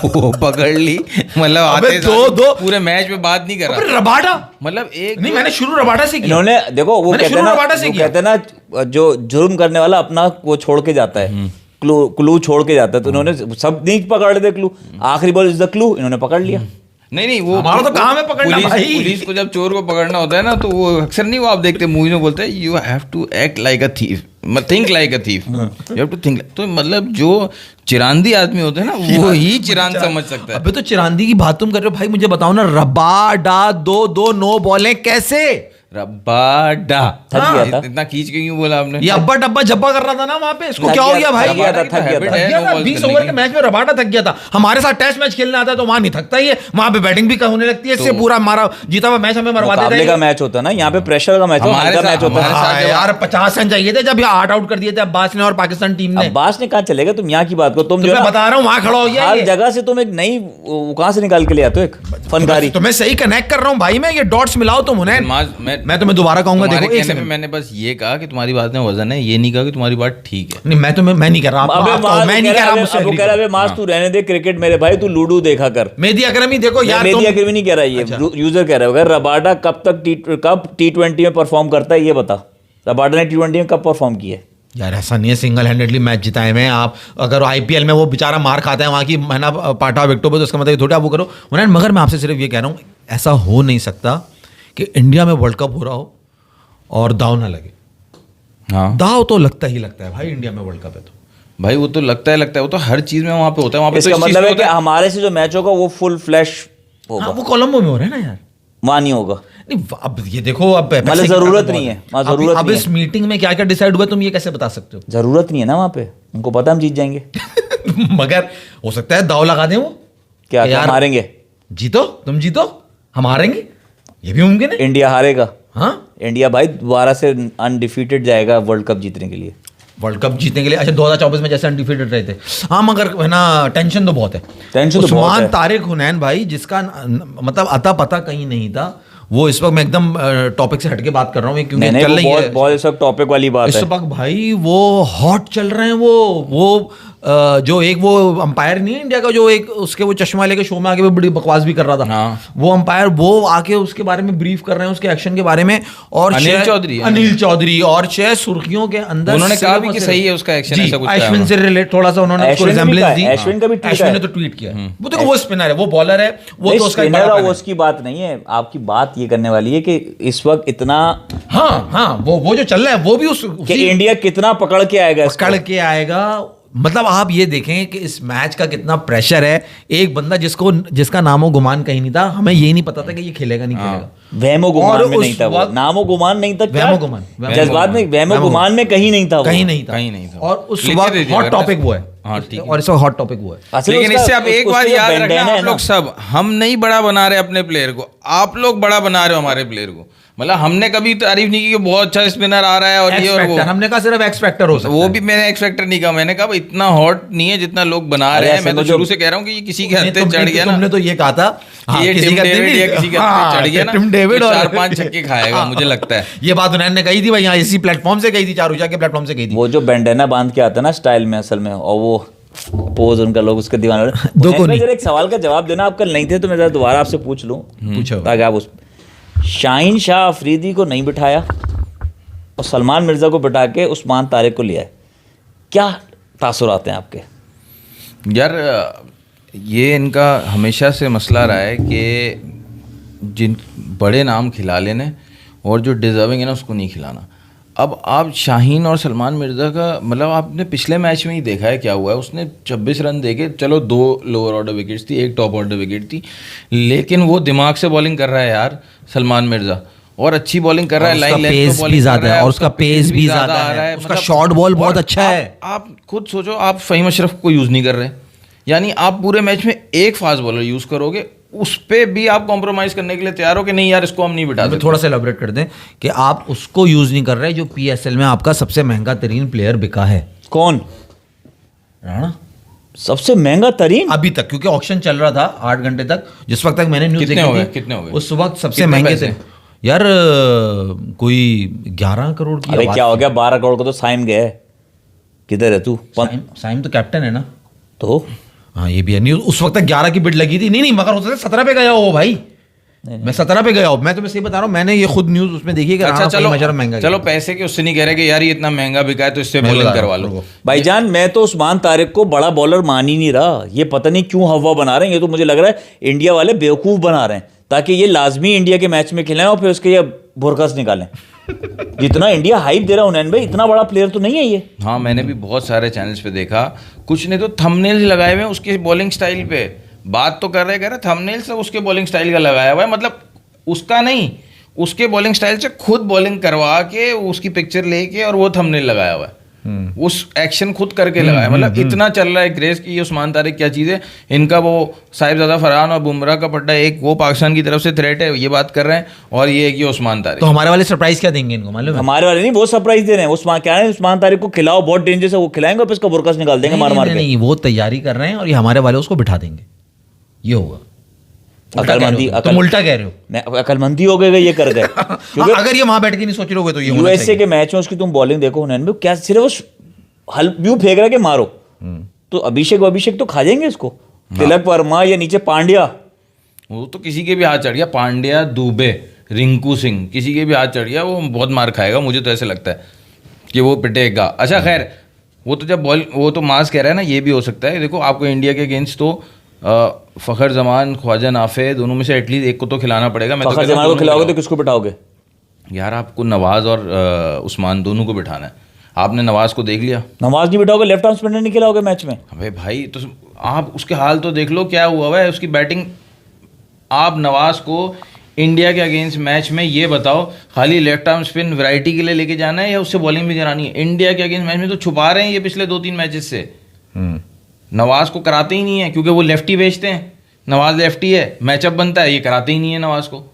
वो पकड़ ली। मतलब आते दो पूरे मैच में बात नहीं कर रहा, रबाडा मतलब एक नहीं, मैंने शुरू रबाडा से किया। इन्होंने देखो वो कहते हैं ना जो जुर्म करने वाला अपना वो छोड़ के जाता है, क्लू छोड़ के जाता है। तो इन्होंने सब नहीं पकड़ लेते क्लू, आखिरी बॉल इज द क्लू, इन्होंने पकड़ लिया। नहीं वो हमारा तो काम है पकड़ना भाई। पुलिस को जब चोर को पकड़ना होता है ना तो वो अक्सर नहीं, वो आप देखते मूवी में बोलते हैं you have to act like a thief, think like a thief, you have to think. तो मतलब जो चिरांदी आदमी होते हैं ना वो ही चिरांद समझ सकता है। अबे तो चिरांदी की बात तुम कर रहे हो भाई, मुझे बताओ ना, रबा डा दो नो बॉलें कैसे? रब्बा डा थक गया था। इतना खींच के क्यों बोला आपने? ये अब्बा डब्बा जब्बा कर रहा था ना वहां पे, इसको थक क्या हो गया गया भाई? थक गया था, थक गया था। है, no balls 20 करने ओवर की। के मैच में रबाडा थक गया था। हमारे साथ टेस्ट मैच खेलने आता है तो वहां नहीं थकता ही है, वहां पे बैटिंग भी होने लगती है, इससे पूरा हमारा जीता हुआ मैच हमें मरवा देता मुकाबले का है। मैच होता है ना, यहाँ पे प्रेशर का मैच हमारे होता है, साथ- मैच होता है। हमारे साथ हाँ जब- यार 50 रन चाहिए थे जब ये 8 आउट कर दिए थे अब्बास ने और पाकिस्तान टीम ने। अब्बास ने कहा चलेगा, तुम यहाँ की बात करो, तुम तो जो मैं है बता रहा हूँ वहां खड़ा हो गया हर ये। जगह से तुम एक नई कहाँ से निकाल के ले आते हो, एक फनकारी। तो मैं सही कनेक्ट कर रहा हूँ भाई, मैं ये डॉट्स मिलाओ तुम उन्हें। मैं तुम्हें दोबारा कहूंगा, तुम्हारे देखो एक कहने पे सेकंड। मैंने बस ये कहा कि तुम्हारी बात में वजन है, ये नहीं कहा कि तुम्हारी बात ठीक है। नहीं मैं नहीं कर रहा, अबे मैं नहीं कह रहा, मुझसे वो agree कह रहा करो। है मास तू रहने दे क्रिकेट मेरे भाई, तू लूडो देखा कर। मेहदी अकरम ही देखो यार, मेहदी तुम अकरमी नहीं कह रहा, ये यूजर कह रहा है। अगर रबाडा कब T20 में परफॉर्म करता है ये बता, रबाडा ने T20 में कब परफॉर्म किया है? यार ऐसा नहीं है, सिंगल हैंडेडली मैच जिताए हैं आप। अगर आईपीएल में वो बेचारा मार खाता है वहाँ की महीना पाटा विकेटों पे, तो उसका मतलब थोड़ा वो करो उन्हें। मगर मैं आपसे सिर्फ ये कह रहा हूँ, ऐसा हो नहीं सकता कि इंडिया में वर्ल्ड कप हो रहा हो और दाव ना लगे। हाँ दाव तो लगता ही लगता है भाई, इंडिया में वर्ल्ड कप है तो। भाई वो तो लगता है, वो तो हर चीज में वहां पे होता है। वहां पे इसका तो इस चीज मतलब में है कि होता हमारे से जो मैच होगा वो फुल फ्लैश होगा, हाँ, वो कोलंबो में हो रहा है ना यार। वहाँ नहीं होगा। नहीं अब ये देखो, अब पैसे मतलब की जरूरत ताकत नहीं बहुत है, वहाँ जरूरत अब नहीं इस मीटिंग में क्या क्या डिसाइड हुआ तुम ये कैसे बता सकते हो? जरूरत नहीं है ना वहाँ पे, उनको पता हम जीत जाएंगे। मगर हो सकता है दाव लगा दें वो, क्या यार- हम हारेंगे? जीतो तुम जीतो हम हारेंगे, ये भी मुमकिन है। इंडिया हारेगा। हाँ इंडिया भाई दोबारा से अनडिफीटेड जाएगा वर्ल्ड कप जीतने के लिए। वर्ल्ड कप जीतने के लिए, अच्छा 2024 में जैसे अनडिफीटेड रहे थे। हाँ मगर है ना, टेंशन तो बहुत है। टेंशन तो बहुत उस्मान है। तारिक हुनैन भाई, जिसका मतलब अता पता कहीं नहीं था, वो इस वक्त मैं एकदम टॉपिक से हटके बात कर रहा हूँ क्योंकि नहीं चल वो रही है बहुत बहुत इस वक्त टॉपिक वाली बात इस है। वक्त भाई, वो हॉट चल रहे हैं। वो जो एक वो अंपायर नहीं है इंडिया का, जो एक उसके वो चश्मा लेके शो में आके वो बड़ी बकवास भी कर रहा था। हाँ। वो अंपायर वो आके उसके बारे में ब्रीफ कर रहे हैं, उसके एक्शन के बारे में। और अनिल चौधरी है। अनिल चौधरी और 6 सुर्खियों के अंदर उन्होंने कहा भी सिर्फ और कि सिर्फ- सही है उसका एक्शन, जी, ऐसा कुछ अश्विन कहा से रिलेट थोड़ा सा उन्होंने उसको अश्विन ने भी रिजेम्बलेंस कहा दी। है, अश्विन का भी ट्वीट अश्विन है। ने तो ट्वीट किया। वो देखो वो स्पिनर है, वो बॉलर है, वो तो उसका एक स्पिनर बड़ा और fan है। उसकी बात नहीं है, आपकी बात ये करने वाली है कि इस वक्त इतना हाँ वो जो चल रहा है वो भी कि इंडिया कितना पकड़ के आएगा इसको। पकड़ के आएगा। मतलब आप ये देखें कि इस मैच का कितना प्रेशर है। एक बंदा जिसका नामो गुमान कहीं नहीं था, हमें ये नहीं पता था कि ये खेलेगा नहीं खेलेगा। वहमो गुमान और में नहीं उस था वो, वक्त- नामो गुमान नहीं था, क्या? वहमो गुमान, वहमो जज्बात में वहमो वहमो गुमान में कहीं नहीं था वो। कहीं नहीं था, कहीं नहीं था। और उस लिख के वक्त दे दिया हॉट करना। टॉपिक वो है। हाँ, ठीक है। और इस वक्त हॉट टॉपिक वो है। असल में लेकिन उसका- इससे आप एक उसका बात जो याद रखना, bandana है आप ना, लोग सब, हम नहीं बड़ा बना रहे अपने प्लेयर को, आप लोग बड़ा बना रहे हो हमारे प्लेयर को। मतलब हमने कभी तारीफ नहीं की कि बहुत अच्छा स्पिनर आ रहा है और ये और वो। हमने कहा सिर्फ एक्स फैक्टर हो सकता वो है। भी मैंने एक्सपेक्टर नहीं कहा, मैंने कहा भाई इतना हॉट नहीं है जितना लोग बना अरे रहे हैं। ऐसे मैं तो में जो- शुरू से कह रहा हूँ कि ये किसी के हत्थे चढ़ गया ना, तुमने तो ये कहा था हाँ, ये किसी टिम का हत्थे डेविड नहीं- या किसी के हाँ, हत्थे चढ़ गया ना, टिम डेविड तो और 4-5 छक्के खाएगा, मुझे लगता है। ये बात उन्होंने कही थी भाई, यहाँ इसी प्लेटफॉर्म से कही थी, चारूजा के प्लेटफॉर्म से कही थी। वो जो बैंडेना बांध के आता है ना स्टाइल में असल में, और वो पोज उनका, लोग उसके दीवाने हो रहे हैं। दो को उसमें नहीं। जरा एक सवाल का जवाब देना, आप कल नहीं थे तो मैं जरा दोबारा आपसे पूछ लूं, पूछो। ताकि आप उस शाहीन शाह अफरीदी को नहीं बिठाया और सलमान मिर्जा को बिठा के उस्मान तारिक को लिया है, क्या तासुरात हैं आपके? यार ये इनका हमेशा से मसला रहा है कि जिन बड़े नाम खिला लेने और जो डिजर्विंग है ना उसको नहीं खिलाना। अब आप शाहीन और सलमान मिर्ज़ा का मतलब आपने पिछले मैच में ही देखा है क्या हुआ है। उसने 26 रन देके, चलो 2 लोअर ऑर्डर विकेट्स थी, 1 टॉप ऑर्डर विकेट थी, लेकिन वो दिमाग से बॉलिंग कर रहा है यार सलमान मिर्ज़ा, और अच्छी बॉलिंग कर रहा है, लाइन लेंथ पे बॉलिंग कर रहा है, और उसका पेस भी ज्यादा आ रहा है, है, उसका मतलब- शॉर्ट बॉल बहुत और अच्छा है। आप खुद सोचो, आप फ़हीम अशरफ को यूज़ नहीं कर रहे, यानी आप पूरे मैच में एक फास्ट बॉलर यूज़ करोगे, उस पे भी आप कॉम्प्रोमाइज़ करने के लिए तैयार हो कि नहीं यार इसको हम नहीं बिठा हमें सकते। थोड़ा सा एलाबोरेट कर दें कि आप उसको यूज नहीं कर रहे जो पीएसएल में आपका सबसे महंगा तरीन प्लेयर बिका है। कौन राणा सबसे महंगा तरीन? अभी तक, क्योंकि ऑक्शन चल रहा था 8 घंटे तक, जिस वक्त तक मैंने न्यूज कितने देखी हो गए? थी, कितने हो गए? उस वक्त सबसे कितने महंगे पैसे? थे यार। कोई 11 करोड़ की अरे आवाज क्या हो थी। गया, 12 करोड़ को तो साइम गया है। किधर है तू? साइम तो कैप्टन है ना। तो हाँ ये भी है, न्यूज उस वक्त तक 11 की बिड लगी थी। नहीं मगर हो सकता है 17 पे गया हो भाई, मैं 17 पे गया हूँ, मैं तुम्हें सही बता रहा हूँ, मैंने ये खुद न्यूज उसमें देखी कि अच्छा राणा चलो फहीम अशरफ महंगा चलो पैसे के उससे नहीं कह रहे कि यार ये इतना महंगा बिका है तो इससे बॉलिंग करवा लो। भाईजान मैं तो उस्मान तारिक को बड़ा बॉलर मान ही नहीं रहा, ये पता नहीं क्यों हवा बना रहे हैं, ये तो मुझे लग रहा है इंडिया वाले बेवकूफ़ बना रहे हैं ताकि ये लाजमी इंडिया के मैच में खिलाएं और फिर उसके ये बुरकस निकालें। जितना इंडिया हाइप दे रहा है हुनैन भाई, इतना बड़ा प्लेयर तो नहीं है ये। हाँ मैंने भी बहुत सारे चैनल्स पे देखा, कुछ ने तो थंबनेल्स लगाए हुए हैं उसके बॉलिंग स्टाइल पे, बात तो कर रहे थंबनेल्स उसके बॉलिंग स्टाइल का लगाया हुआ है, मतलब उसका नहीं, उसके बॉलिंग स्टाइल से खुद बॉलिंग करवा के उसकी पिक्चर लेके और वो थंबनेल लगाया हुआ है, उस एक्शन खुद करके लगाया, मतलब इतना चल रहा है क्रेज की ये उस्मान तारिक क्या चीज़ है। इनका वो साहिबजादा फरहान और बुमराह का पट्टा, एक वो पाकिस्तान की तरफ से थ्रेट है ये बात कर रहे हैं, और ये है कि उस्मान तारिक। तो हमारे वाले सरप्राइज क्या देंगे इनको मालूम है? हमारे वाले नहीं, वो सरप्राइज दे रहे हैं। उस्मान क्या है, उस्मान तारिक को खिलाओ, बहुत डेंजरस है, वो खिलाएंगे और इसका बुरकस निकाल देंगे मार मार के। नहीं, वो तैयारी कर रहे हैं और ये हमारे वाले उसको बिठा देंगे, ये होगा। अकलमंदी, तुम उल्टा कह रहे हो। नहीं, अकलमंदी हो गए ये कर गए। क्योंकि अगर ये वहां बैठ के नहीं सोच रहे हो तो ये होना यूएसए के मैच में उसकी तुम बॉलिंग देखो हुनैन भाई, क्या सिर्फ वो हल यूं फेंक रहा है कि मारो, तो अभिषेक तो खा जाएंगे इसको। तिलक वर्मा या नीचे पांड्या, वो तो किसी के भी हाथ चढ़ गया, पांड्या, दुबे, रिंकू सिंह, किसी के भी हाथ चढ़ गया वो बहुत मार खाएगा, मुझे तो ऐसा लगता है कि वो पिटेगा। अच्छा खैर, वो तो जब बॉल, वो तो मास कह रहा है ना, ये भी हो सकता है। देखो आपको इंडिया के अगेंस्ट तो फ़खर जमान, ख्वाजा नाफे, दोनों में से एटलीस्ट एक को तो खिलाना पड़ेगा। मैं फ़खर जमान को खिलाओगे तो किसको बिठाओगे? यार आपको नवाज और उस्मान दोनों को बिठाना है। आपने नवाज को देख लिया, नवाज नहीं बिठाओगे, लेफ्ट आर्म स्पिनर नहीं खिलाओगे मैच में? अबे भाई तो आप उसके हाल तो देख लो क्या हुआ है उसकी बैटिंग। आप नवाज को इंडिया के अगेंस्ट मैच में ये बताओ, खाली लेफ्ट आर्म स्पिन वैरायटी के लिए लेके जाना है या उससे बॉलिंग भी करानी है? इंडिया के अगेंस्ट मैच में तो छुपा रहे हैं ये पिछले 2-3 मैचेस से। नवाज को कराते ही नहीं है क्योंकि वो लेफ्टी भेजते हैं, नवाज लेफ्टी है, मैचअप बनता है, ये कराते ही नहीं है नवाज को।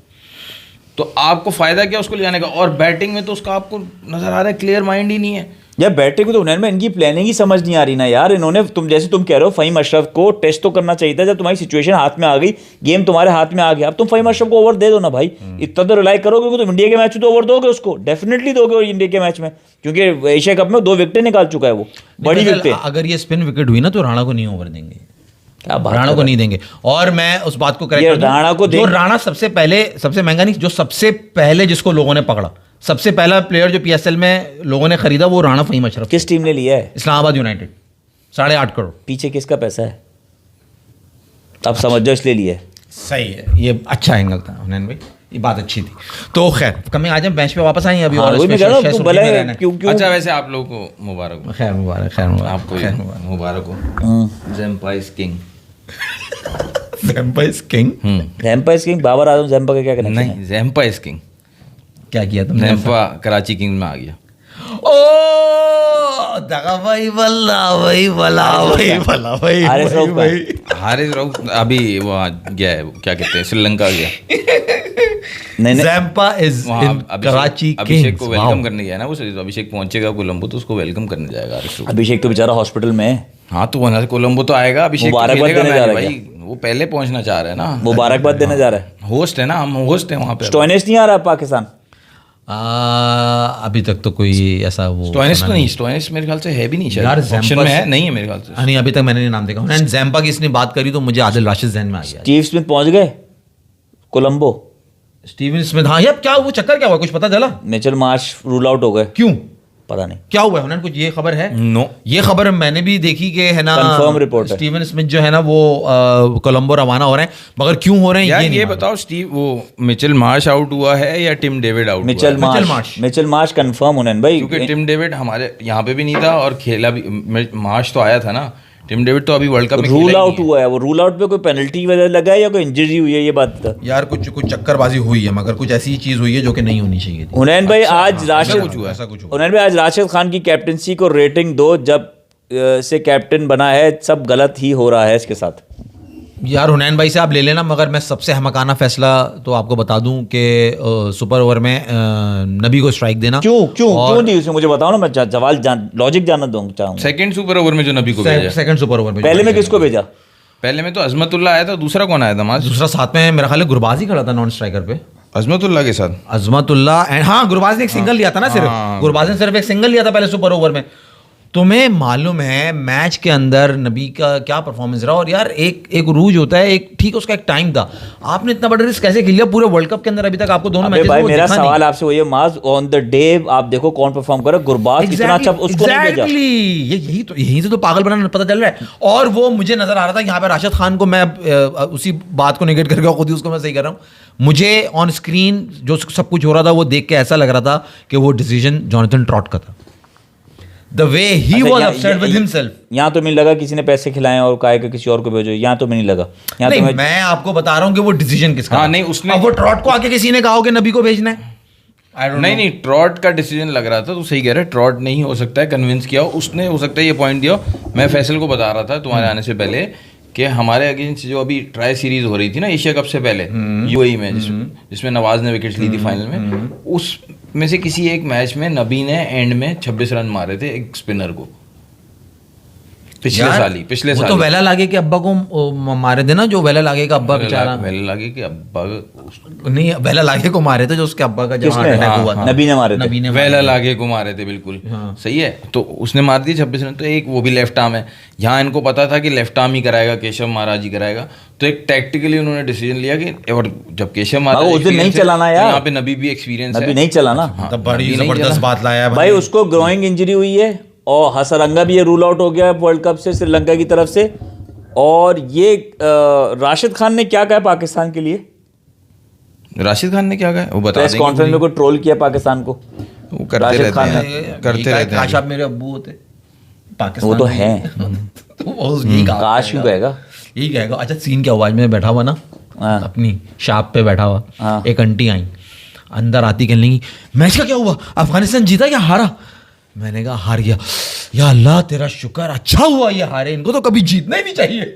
तो आपको फायदा क्या उसको ले जाने का? और बैटिंग में तो उसका आपको नजर आ रहा है क्लियर माइंड ही नहीं है यार। बैटिंग में तो हुनैन में इनकी प्लानिंग ही समझ नहीं आ रही ना यार। इन्होंने तुम जैसे तुम कह रहे हो फहीम अशरफ को टेस्ट तो करना चाहिए था, जब तुम्हारी सिचुएशन हाथ में आ गई, गेम तुम्हारे हाथ में आ गया, अब तुम फहीम अशरफ को ओवर दे दो ना भाई। इतना तो रिलाई करोगे कि तुम इंडिया के मैच में तो ओवर दोगे उसको, डेफिनेटली दोगे इंडिया के मैच में, क्योंकि एशिया कप में 2 विकेटें निकाल चुका है वो, बड़ी विकेटें। अगर ये स्पिन विकेट हुई ना तो राणा को नहीं ओवर देंगे, राणा को नहीं देंगे। और मैं उस बात को करेक्ट राणा को जो राणा सबसे महंगा नहीं, जो सबसे पहले जिसको लोगों ने पकड़ा, सबसे पहला प्लेयर जो पीएसएल में लोगों ने खरीदा वो राणा फहीम अशरफ। किस टीम ने लिया है? इस्लामाबाद यूनाइटेड, 8.5 करोड़। पीछे किसका पैसा है आप समझ जाओ, इसलिए लिया है। सही है, ये अच्छा एंगल था हुनैन भाई, ये बात अच्छी थी। तो खैर कमी आज हम बेंच पे वापस आए अभी। और क्यों अच्छा वैसे आप लोगों को मुबारक हो, खैर मुबारक आपको मुबारक हो। Zampa is king. Zampa is king, Zampa is king. Babar Azam Zampa का क्या कनेक्शन है? नहीं, ज़ेम्पा इज किंग। क्या किया तुमने? ज़ेम्पा कराची किंग्स में आ गया। ओ दगा भाई, वल्ला भाई, वला भाई, वला भाई, हारिस रऊफ अभी वो गया है, क्या कहते हैं, श्रीलंका गया। नहीं ज़ेम्पा इज इन कराची किंग्स। अभिषेक को वेलकम करने गया ना वो, अभिषेक पहुंचेगा कोलंबो तो उसको वेलकम करने जाएगा अभिषेक तो बेचारा हॉस्पिटल में है। हाँ तो वहाँ से कोलंबो तो आएगा, अभिषेक मुबारकबाद देने जा रहा है भाई, वो पहले पहुंचना चाह रहा है ना, मुबारकबाद देने जा रहा है। होस्ट है ना, हम होस्ट है वहाँ पे। स्टोइनिस नहीं आ रहा पाकिस्तान अभी तक तो कोई ऐसा वो स्टोइनिस तो नहीं, स्टोइनिस मेरे ख्याल से है भी नहीं शायद, ऑप्शन में है नहीं है मेरे ख्याल से। नहीं अभी तक मैंने नहीं नाम देखा। ज़ेम्पा की इसने बात करी तो मुझे आदिल राशिद ज़हन में आ गया। स्टीव स्मिथ पहुंच गए कोलंबो। स्टीवन स्मिथ, हाँ यार क्या वो चक्कर क्या हुआ, कुछ पता चला? मिचेल मार्श रूल आउट हो गए, क्यों पता नहीं क्या हुआ है, कुछ ये खबर है? नो, ये खबर मैंने भी देखी कि है ना, कंफर्म रिपोर्ट है। स्टीवन स्मिथ जो है ना वो कोलंबो रवाना हो रहे हैं, मगर क्यों हो रहे हैं यार ये नहीं मालूम। बताओ स्टीव, वो मिचेल मार्श आउट हुआ है या Tim David out? Mitchell Marsh confirm होने भाई, क्योंकि टिम डेविड हमारे यहाँ पे भी नहीं था और खेला भी, मार्श तो आया था ना, टिम डेविड तो अभी वर्ल्ड कप में रूल आउट हुआ है। वो रूल आउट पे कोई पेनल्टी वजह लगा है या कोई इंजरी हुई है, ये बात था यार। कुछ चक्करबाजी हुई है, मगर कुछ ऐसी चीज हुई है जो कि नहीं होनी चाहिए थी। हुनैन भाई आज राशिद हुनैन भाई आज राशिद खान की कैप्टनसी को रेटिंग दो, जब से कैप्टन बना है सब गलत ही हो रहा है इसके साथ। यार हुनैन भाई से आप ले लेना, मगर मैं सबसे अहमकाना फैसला तो आपको बता दूं कि सुपर ओवर में नबी को स्ट्राइक देना। क्यों दी उसे, मुझे बताओ ना, मैं सवाल लॉजिक जानना चाहूंगा। सेकंड सुपर ओवर में जो नबी को भेजा, सेकंड सुपर ओवर में पहले में किसको भेजा? पहले में तो अजमतुल्लाह आया था, दूसरा कौन आया था? माज दूसरा साथ में मेरा ख्याल है गुरबाज ही खड़ा था नॉन स्ट्राइकर पे, अजमतुल्लाह के साथ। अजमतुल्लाह एंड हाँ गुरबाज ने एक सिंगल लिया था ना, सिर्फ गुरबाज ने सिर्फ एक सिंगल लिया था पहले सुपर ओवर में। तुम्हें मालूम है मैच के अंदर नबी का क्या परफॉर्मेंस रहा? और यार एक रूज होता है, एक ठीक है उसका एक टाइम था। आपने इतना बड़ा रिस्क कैसे खेल लिया पूरे वर्ल्ड कप के अंदर? अभी तक आपको दोनों मैचेस भाई वो मेरा दिखा सवाल आपसे वही है माज, ऑन द डे आप देखो कौन परफॉर्म कर रहा है, गुरबाज कितना अच्छा, उसको नहीं भेजा। यही से तो पागल बनाना पता चल रहा है। और वो मुझे नजर आ रहा था यहाँ पे राशिद खान को, मैं उसी बात को नेगेट करके खुद ही उसको मैं सही कर रहा हूँ। मुझे ऑन स्क्रीन जो सब कुछ हो रहा था वो देख के ऐसा लग रहा था कि वो डिसीजन जॉनथन ट्रॉट का था। The way he was upset with himself. यहाँ तो नहीं लगा किसी ने पैसे खिलाए और कहा कि किसी और को भेजो, यहाँ तो नहीं लगा। यहाँ नहीं, तो मैं आपको बता रहा हूँ कि वो डिसीजन किसका? हाँ, नहीं, उसने अब वो ट्रॉट को आके किसी ने कहा हो कि नबी को भेजना है। नहीं, ट्रॉट का डिसीजन लग रहा था, तो सही कह रहे, ट्रॉट नहीं हो सकता है कन्विंस किया हो उसने, हो सकता है ये पॉइंट दिया। मैं फैसल को बता रहा था तुम्हारे आने से पहले कि हमारे अगेंस्ट जो अभी ट्राई सीरीज हो रही थी ना एशिया कप से पहले यूएई में, जिसमें नवाज ने विकेट्स ली थी फाइनल में, उसमें से किसी एक मैच में नबी ने एंड में 26 रन मारे थे एक स्पिनर को, पिछले साल। तो वेला लागे के अब्बा को मारे थे ना, जो वेला लागे का अब्बा बेचारा, वेला लागे के अब्बा नहीं, वेला लागे को मारे थे, जो उसके अब्बा का जब हार्ट अटैक हुआ था, नबी ने मारे थे। नबी ने वेला लागे को मारे थे, बिल्कुल सही है। तो उसने मार दिए 26 रन, तो एक वो भी लेफ्ट आर्म है। यहाँ इनको पता था कि लेफ्ट आर्म ही कराएगा, केशव महाराज ही कराएगा, तो एक टैक्टिकली उन्होंने डिसीजन लिया कि, और जब केशव महाराज उस दिन नहीं चलाना यार, यहाँ पे नबी भी एक्सपीरियंस है, नबी नहीं चलाना। तब बड़ी जबरदस्त बात लाया भाई, उसको ग्रोइंग इंजरी हुई है और हसरंगा भी ये रूल आउट हो गया है वर्ल्ड कप से श्रीलंका की तरफ से। और ये राशिद खान ने क्या कहा पाकिस्तान के लिए? राशिद खान ने क्या कहा वो बता प्रेस कॉन्फ्रेंस में को ट्रोल किया पाकिस्तान को, वो करते रहते हैं। काश आप मेरे अब्बू होते पाकिस्तान, वो तो है। काश क्यों कहेगा, यही कहेगा। अच्छा, सीन क्या हुआ, आज मैं बैठा हुआ ना अपनी शॉप पे बैठा हुआ, एक आंटी आई अंदर आती, कहने लगी मैच का क्या हुआ, अफगानिस्तान जीता या हारा? मैंने कहा हार गया। या अल्लाह तेरा शुक्र, अच्छा हुआ ये हारे, इनको तो कभी जीतना ही नहीं चाहिए।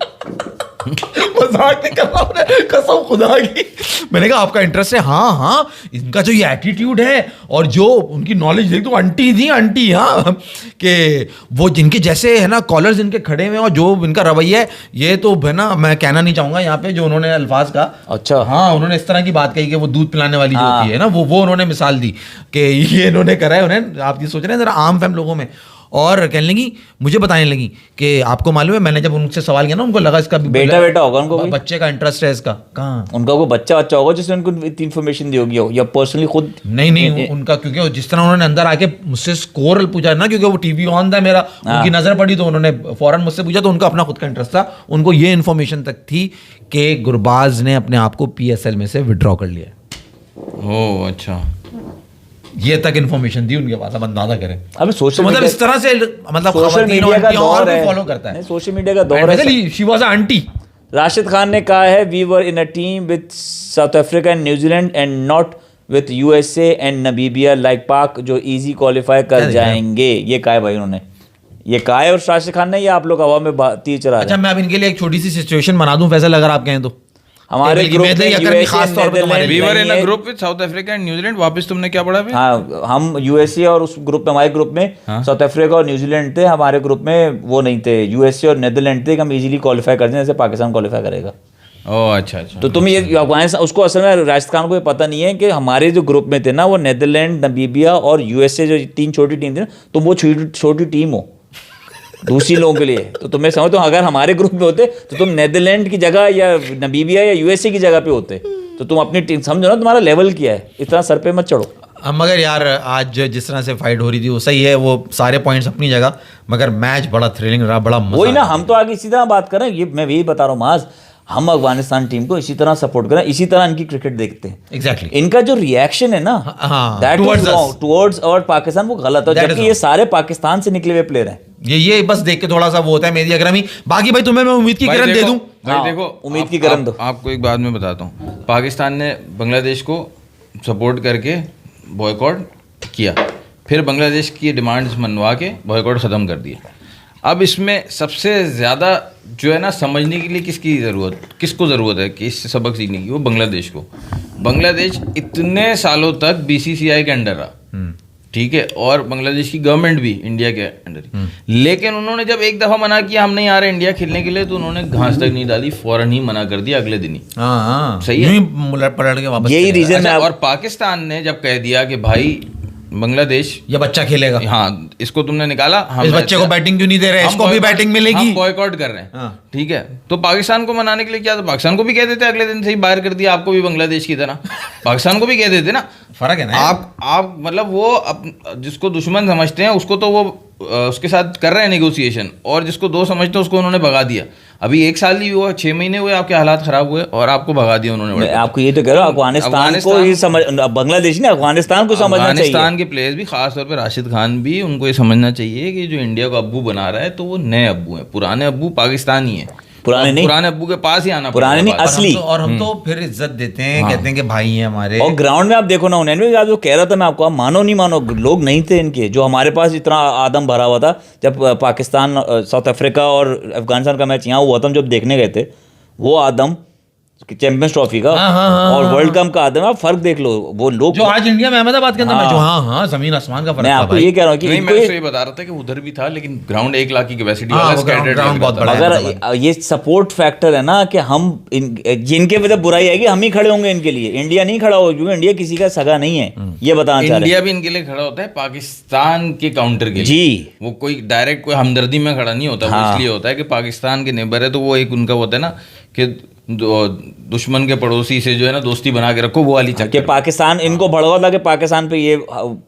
मजाक नहीं कर रहा हूं, कसम खुदा की। मैंने कहा आपका इंटरेस्ट है? हाँ हाँ, इनका जो ये एटीट्यूड है और जो उनकी नॉलेज देख, तो आंटी थी आंटी, हाँ, कि वो जिनके जैसे है ना कॉलर्स इनके खड़े हुए, और जो इनका रवैया है, ये तो है ना, मैं कहना नहीं चाहूंगा यहाँ पे जो उन्होंने अल्फाज का, अच्छा हाँ, उन्होंने इस तरह की बात कही कि वो दूध पिलाने वाली जो होती है ना, वो उन्होंने मिसाल दी कि ये इन्होंने करा है। उन्हें, आप ये सोच रहे हैं जरा आम फैम लोगों में, और कहने लगी, मुझे बताने लगी कि आपको मालूम है, मैंने जब उनसे सवाल किया ना, उनको लगा इसका बेटा होगा, उनको बच्चे का इंटरेस्ट है इसका। कहाँ उनका कोई बच्चा होगा जिसने उनको इन्फॉर्मेशन दी होगी, या पर्सनली खुद? नहीं, उनका, क्योंकि जिस तरह उन्होंने अंदर आके मुझसे स्कोर पूछा ना, क्योंकि वो टीवी ऑन था मेरा, उनकी नजर पड़ी तो उन्होंने फौरन मुझसे पूछा, तो उनका अपना खुद का इंटरेस्ट था। उनको ये इन्फॉर्मेशन तक थी कि गुरबाज ने अपने आप को PSL में से विड्रॉ कर लिया। ओह अच्छा, ये तक इन्फॉर्मेशन थी उनके पास, अब अंदाजा करें। अब सोशल मतलब इस तरह से, मतलब सोशल मीडिया का दौर है, फॉलो करता है, सोशल मीडिया का दौर है। She was aunty. Rashid Khan ने कहा है, we were in a team with South Africa and न्यूजीलैंड Zealand and not USA and Namibia like Pak, जो इजी क्वालिफाई कर जाएंगे। ये कहा है भाई उन्होंने, ये कहा है, और राशिद खान ने, ये आप लोग हवा में तीर चला रहे हैं। अच्छा, मैं अब इनके लिए एक छोटी सी सिचुएशन बना दूं फैसल, अगर आप कहें तो। हमारे ग्रुप में खास तौर पे तुम्हारे, we were in a group with South Africa and New Zealand, वापस तुमने क्या पढ़ा? हाँ, हम USA और उस ग्रुप में, हमारे ग्रुप में साउथ अफ्रीका और न्यूजीलैंड थे, हमारे ग्रुप में वो नहीं थे, USA और नीदरलैंड थे, कि हम इजीली क्वालिफाई कर दें जैसे पाकिस्तान क्वालिफाई करेगा। ओह अच्छा। तो तुम ये अफगानिस्तान, उसको असल में राशिद खान को ये पता नहीं है कि हमारे जो ग्रुप में थे ना, वो नीदरलैंड, नमीबिया और USA, जो 3 छोटी टीम थी ना, तुम वो छोटी टीम हो दूसरी लोगों के लिए। तो तुम्हें समझ, तो अगर हमारे ग्रुप में होते तो तुम नीदरलैंड की जगह या नमीबिया या USA की जगह पे होते, तो तुम अपनी टीम समझो ना, तुम्हारा लेवल क्या है, इतना सर पे मत चढ़ो। मगर यार आज जिस तरह से फाइट हो रही थी वो सही है, वो सारे पॉइंट्स अपनी जगह, मगर मैच बड़ा थ्रिलिंग रहा, बड़ा मजा। वही ना, हम तो आगे इसी तरह बात कर रहे हैं, ये मैं यही बता रहा हूँ माज, हम अफगानिस्तान टीम को इसी तरह सपोर्ट करें, इसी तरह इनकी क्रिकेट देखते हैं। एग्जैक्टली, इनका जो रिएक्शन है ना, दैट इज रॉन्ग टुवर्ड्स और पाकिस्तान, वो गलत है, जबकि ये सारे पाकिस्तान से निकले हुए प्लेयर हैं। ये बस देख के थोड़ा सा वो होता है मेरी अग्रमी। बाकी भाई तुम्हें मैं उम्मीद की किरण दे दूं। भाई देखो, उम्मीद की किरण दो। आपको एक बात मैं बताता हूँ, पाकिस्तान ने बांग्लादेश को सपोर्ट करके बॉयकॉट किया, फिर बांग्लादेश की डिमांड्स मनवा के बॉयकॉट ख़त्म कर दिया। अब इसमें सबसे ज़्यादा जो है ना समझने के लिए किसको ज़रूरत है कि इससे सबक सीखने की, वो बांग्लादेश को। बांग्लादेश इतने सालों तक BCCI के अंडर रहा, ठीक है, और बांग्लादेश की गवर्नमेंट भी इंडिया के अंडर, लेकिन उन्होंने जब एक दफ़ा मना किया हम नहीं आ रहे इंडिया खेलने के लिए, तो उन्होंने घास तक नहीं डाली, फौरन ही मना कर दिया अगले दिन ही। हाँ, सही है, पलट के वापस। यही रीजन है। और पाकिस्तान ने जब कह दिया कि भाई बांग्लादेश ये बच्चा खेलेगा, हाँ इसको तुमने निकाला, हम इस बच्चे को बैटिंग क्यों नहीं दे रहे, हम इसको भी boycott- बैटिंग मिलेगी। हम बॉयकॉट कर रहे हैं, हाँ। ठीक है। तो पाकिस्तान को मनाने के लिए क्या, तो पाकिस्तान को भी कह देते अगले दिन से ही बाहर कर दिया आपको भी बांग्लादेश की तरह, पाकिस्तान को भी कह देते ना। फर्क है ना। आप मतलब वो जिसको दुश्मन समझते हैं उसको तो वो उसके साथ कर रहे हैं नेगोशिएशन, और जिसको दो समझते हैं उसको उन्होंने भगा दिया। अभी 1 साल ही हुआ, 6 महीने हुए आपके हालात खराब हुए और आपको भगा दिया उन्होंने। मैं आपको ये तो कह रहा हूँ, अफगानिस्तान को ही समझ, बांग्लादेश ने अफगानिस्तान को समझना चाहिए। अफगानिस्तान के प्लेयर्स भी, खास तौर पे राशिद खान भी, उनको ये समझना चाहिए कि जो इंडिया को अब्बू बना रहा है तो वो नए अब्बू हैं, पुराने अब्बू पाकिस्तानी हैं, पुराने नहीं, पुराने अब्बू के पास ही आना पुराने नहीं, पड़ेगा। असली। और हम तो फिर इज्जत देते हैं, कहते हैं कि भाई हैं हमारे। और ग्राउंड में आप देखो ना, उन्होंने आप जो कह रहा था मैं आपको, आप मानो नहीं मानो, लोग नहीं थे इनके, जो हमारे पास इतना आदम भरा हुआ था। जब पाकिस्तान साउथ अफ्रीका और अफगानिस्तान का मैच यहाँ हुआ था, हम जब देखने गए थे, वो आदम चैंपियंस ट्रॉफी का और वर्ल्ड कप का आदम, आप फर्क देख लो। वो लोग जो आज इंडिया में अहमदाबाद के अंदर मैच, हाँ जमीन आसमान का फर्क मैं था आपको भाई। ये कह रहा हूँ कि नहीं, इनको मैं तो ये बता रहा था कि उधर भी था, लेकिन ग्राउंड 1 लाख की कैपेसिटी हाँ, वाला वो scattered ground लग बहुत रहा था। बड़ा है। अगर ये सपोर्ट फैक्टर है ना कि हम जिनके वजह बुराई आएगी हम ही खड़े होंगे इनके लिए, इंडिया नहीं खड़ा होगा, क्योंकि इंडिया किसी का सगा नहीं है, ये बताना चाह रहे इंडिया भी इनके लिए खड़ा होता है पाकिस्तान के काउंटर के लिए जी। वो कोई डायरेक्ट कोई हमदर्दी में खड़ा नहीं होता। वो इसलिए होता है कि पाकिस्तान के नेबर है, तो वो एक उनका होता है ना कि दुश्मन के पड़ोसी से जो है ना दोस्ती बना के रखो, वो वाली कि चक्कर। पाकिस्तान इनको भड़वा था कि पाकिस्तान पे ये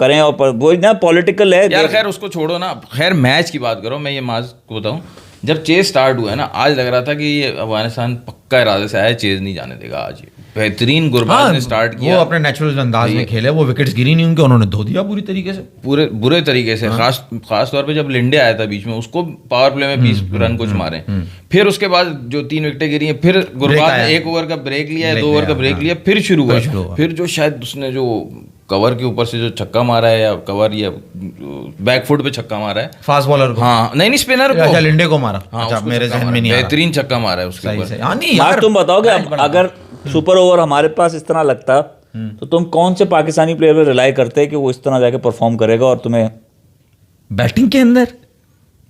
करें, और वो ना पॉलिटिकल है यार खैर उसको छोड़ो ना, खैर मैच की बात करो। मैं ये मैच को बताऊं, जब चेज स्टार्ट हुआ है ना, आज लग रहा था कि ये अफगानिस्तान पक्का इरादे से आया, चेज नहीं जाने देगा आज। बेहतरीन गुरबाज ने स्टार्ट किया, वो अपने नेचुरल अंदाज में खेले, वो विकेट्स गिरी नहीं उनके, उन्होंने धो दिया पूरी तरीके से, पूरे बुरे तरीके से। खास तौर पे जब लिंडे आया था बीच में, उसको पावर प्ले में 20 रन कुछ मारे। फिर उसके बाद जो 3 विकेटें गिरी हैं, फिर गुरबाज ने 1 ओवर का ब्रेक लिया, 2 ओवर का ब्रेक लिया, फिर शुरू हुआ। फिर जो शायद उसने जो कवर के ऊपर से जो छक्का मारा है, या कवर या बैकफुट पे छक्का मारा है फास्ट बॉलर को। हाँ नहीं स्पिनर को, अच्छा लिंडे को मारा। हाँ, अच्छा उसको मेरे छक्का जहन मारा, में नहीं आ रहा। बेहतरीन छक्का मारा है उसके सही ऊपर। सही। हाँ नहीं यार यार, तुम बताओगे अगर सुपर ओवर हमारे पास इस तरह लगता तो तुम कौन से पाकिस्तानी प्लेयर पे रिलाई करते कि वो इस तरह जाके परफॉर्म करेगा और तुम्हें बैटिंग के अंदर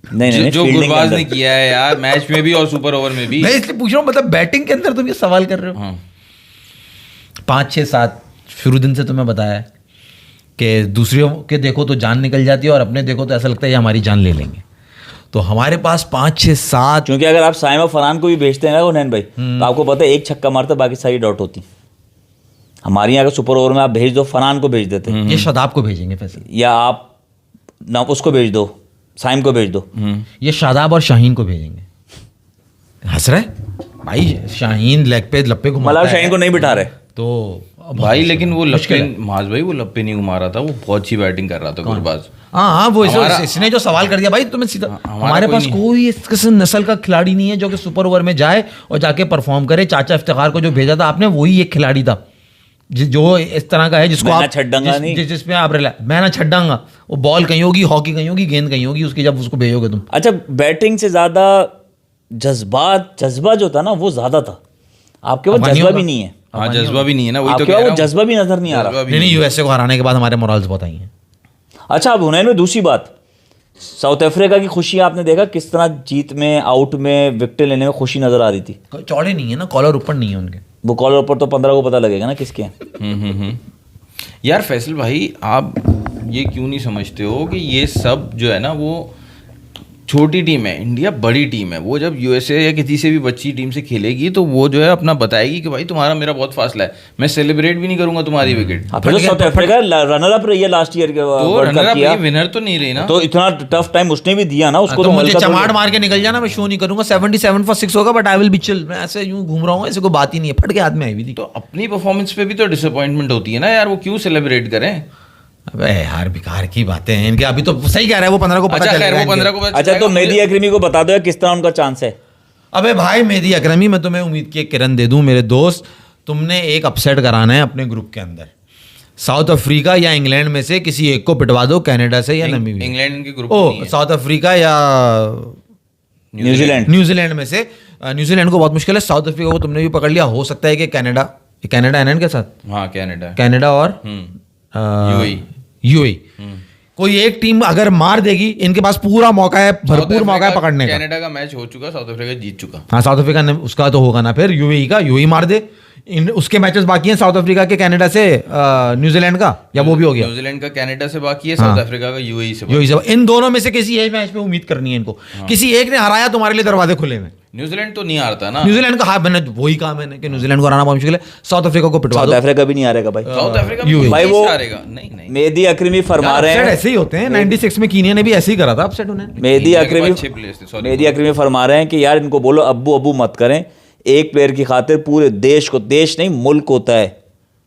नहीं जो fielding के गुरबाज अंदर। ने किया है यार, मैच में भी और सुपर ओवर में भी। मैं इसलिए पूछ रहा हूँ, मतलब बैटिंग के अंदर तुम ये सवाल कर रहे हो। हाँ 5 6 7 शुरू दिन से तुम्हें बताया है कि दूसरों के देखो तो जान निकल जाती है, और अपने देखो तो ऐसा लगता है ये हमारी जान ले लेंगे। तो हमारे पास 5 6 7, क्योंकि अगर आप साइमा फरहान को भी भेजते हैं ना हुनैन भाई, तो आपको पता है एक छक्का मारता बाकी सारी डॉट होती। हमारे यहाँ का सुपर ओवर में आप भेज दो, फरहान को भेज देते, ये शादाब को भेजेंगे फैसल, या आप ना उसको भेज दो, साइम को भेज दो। ये शादाब और शाहीन को भेजेंगे। हंस रहे भाई, शाहीन लेग पे लप्पे घुमाता मतलब है, शाहीन को नहीं बिठा रहे तो भाई, लेकिन वो लप्पे माज भाई, वो लप्पे नहीं घुमा रहा था, वो बहुत अच्छी बैटिंग कर रहा था गुरबाज। हाँ वो इसने जो सवाल कर दिया भाई तुम्हें सीधा, हमारे पास कोई इस किस्म नस्ल का खिलाड़ी नहीं है जो कि सुपर ओवर में जाए और जाके परफॉर्म करे। चाचा इफ्तिखार को जो भेजा था आपने, वही एक खिलाड़ी था जो इस तरह का है जिसको मैं ना आप छड्डांगा नहीं। जिसमें आप मैं ना छड्डांगा, वो बॉल कहीं होगी, हॉकी कहीं होगी, गेंद कहीं होगी उसकी, जब उसको भेजोगे तुम। अच्छा, बैटिंग से ज्यादा जज्बा जो था ना वो ज्यादा था, आपके पास जज्बा भी नहीं है। हाँ जज्बा भी नहीं है ना, वही तो आपके कह पास रहा वो हूँ। जज्बा भी नजर नहीं आ रहा। जज्बा भी नहीं यूएसए को हराने के बाद हमारे मोरल्स बहुत आई हैं। अच्छा, अब हुनैन में दूसरी बात, साउथ अफ्रीका की खुशी आपने देखा किस तरह, जीत में, आउट में, विकेट लेने में खुशी नजर आ रही थी। चौड़े नहीं है ना, कॉलर ऊपर नहीं है उनके, वो कॉलर पर तो 15 को पता लगेगा ना किसके हैं। यार फैसल भाई, आप ये क्यों नहीं समझते हो कि ये सब जो है ना वो छोटी टीम है, इंडिया बड़ी टीम है। वो जब यूएसए या किसी से भी बच्ची टीम से खेलेगी तो वो जो है अपना बताएगी कि भाई तुम्हारा मेरा बहुत फासला है, मैं सेलिब्रेट भी नहीं करूंगा तुम्हारी विकेट। फिर तो साउथ अफ्रीका रनर अप रही है लास्ट ईयर के तो वर्ल्ड कप किया, विनर तो नहीं रही ना, तो इतना टफ टाइम उसने भी दिया ना उसको। तो मुझे हल्का चमाड़ मार के निकल जाना, मैं शो नहीं करूंगा, 77 for 6 होगा, but I will be chill. मैं ऐसे यूं घूम रहा हूँ, ऐसे कोई बात ही नहीं है, फट के हाथ में आई हुई थी। तो अपनी परफॉर्मेंस पे भी तो डिसअपॉइंटमेंट होती है ना यार, वो क्यों सेलिब्रेट करें? अबे यार बेकार की बातें हैं इनके। अभी तो सही कह रहा है वो 15 को पता अच्छा खैर चलेगा वो इनके। 15 को पता अच्छा, तो चलेगा। मेहदी अकरमी को बता दो यार किस तरह उनका चांस है। अबे भाई मेहदी अकरमी, मैं तुम्हें उम्मीद की एक किरण दे दूं मेरे दोस्त, तुमने एक अपसेट कराना है अपने ग्रुप के अंदर। साउथ अफ्रीका या इंग्लैंड में से किसी एक को पिटवा दो, कनाडा से या नामीबिया। इंग्लैंड के ग्रुप ओ नहीं है। साउथ अफ्रीका या न्यूजीलैंड में से, न्यूजीलैंड को बहुत मुश्किल है, साउथ अफ्रीका को तुमने भी पकड़ लिया, हो सकता है कि कनाडा है ना इनके साथ, हाँ कनाडा कनाडा और यूएई, कोई एक टीम अगर मार देगी, इनके पास पूरा मौका है, भरपूर मौका है पकड़ने का। कनाडा का मैच हो चुका, साउथ अफ्रीका जीत चुका। हाँ साउथ अफ्रीका ने उसका तो होगा ना, फिर यूएई का, यूएई मार दे, उसके मैचेस बाकी हैं साउथ अफ्रीका के, कनाडा से, न्यूजीलैंड का, या वो भी हो गया? न्यूजीलैंड का कनाडा से बाकी है, साउथ अफ्रीका का यूएई से बाकी यूएई से। इन दोनों में से किसी एक मैच में उम्मीद करनी है इनको, किसी एक ने हराया तुम्हारे लिए दरवाजे खुले में। न्यूजीलैंड तो नहीं हारता ना। न्यूजीलैंड का, हाँ मैंने वही कहा मैंने कि न्यूजीलैंड को हराना बहुत मुश्किल है, साउथ अफ्रीका को पिटवा दो। साउथ अफ्रीका भी नहीं हारेगा भाई। साउथ अफ्रीका UAE भाई वो हारेगा नहीं नहीं। मेहदी अकरमी फरमा रहे अपसेट हैं, ऐसे ही होते हैं, 96 में कीनिया ने भी ऐसे ही करा था अपसेट उन्हें। मेहदी इंडिया के अकरमी पास 6 players थे, sorry। मेहदी अकरमी फरमा रहे हैं कि यार इनको बोलो अब्बू अब्बू मत करें, एक प्लेयर की खातिर पूरे देश को, देश नहीं मुल्क होता है,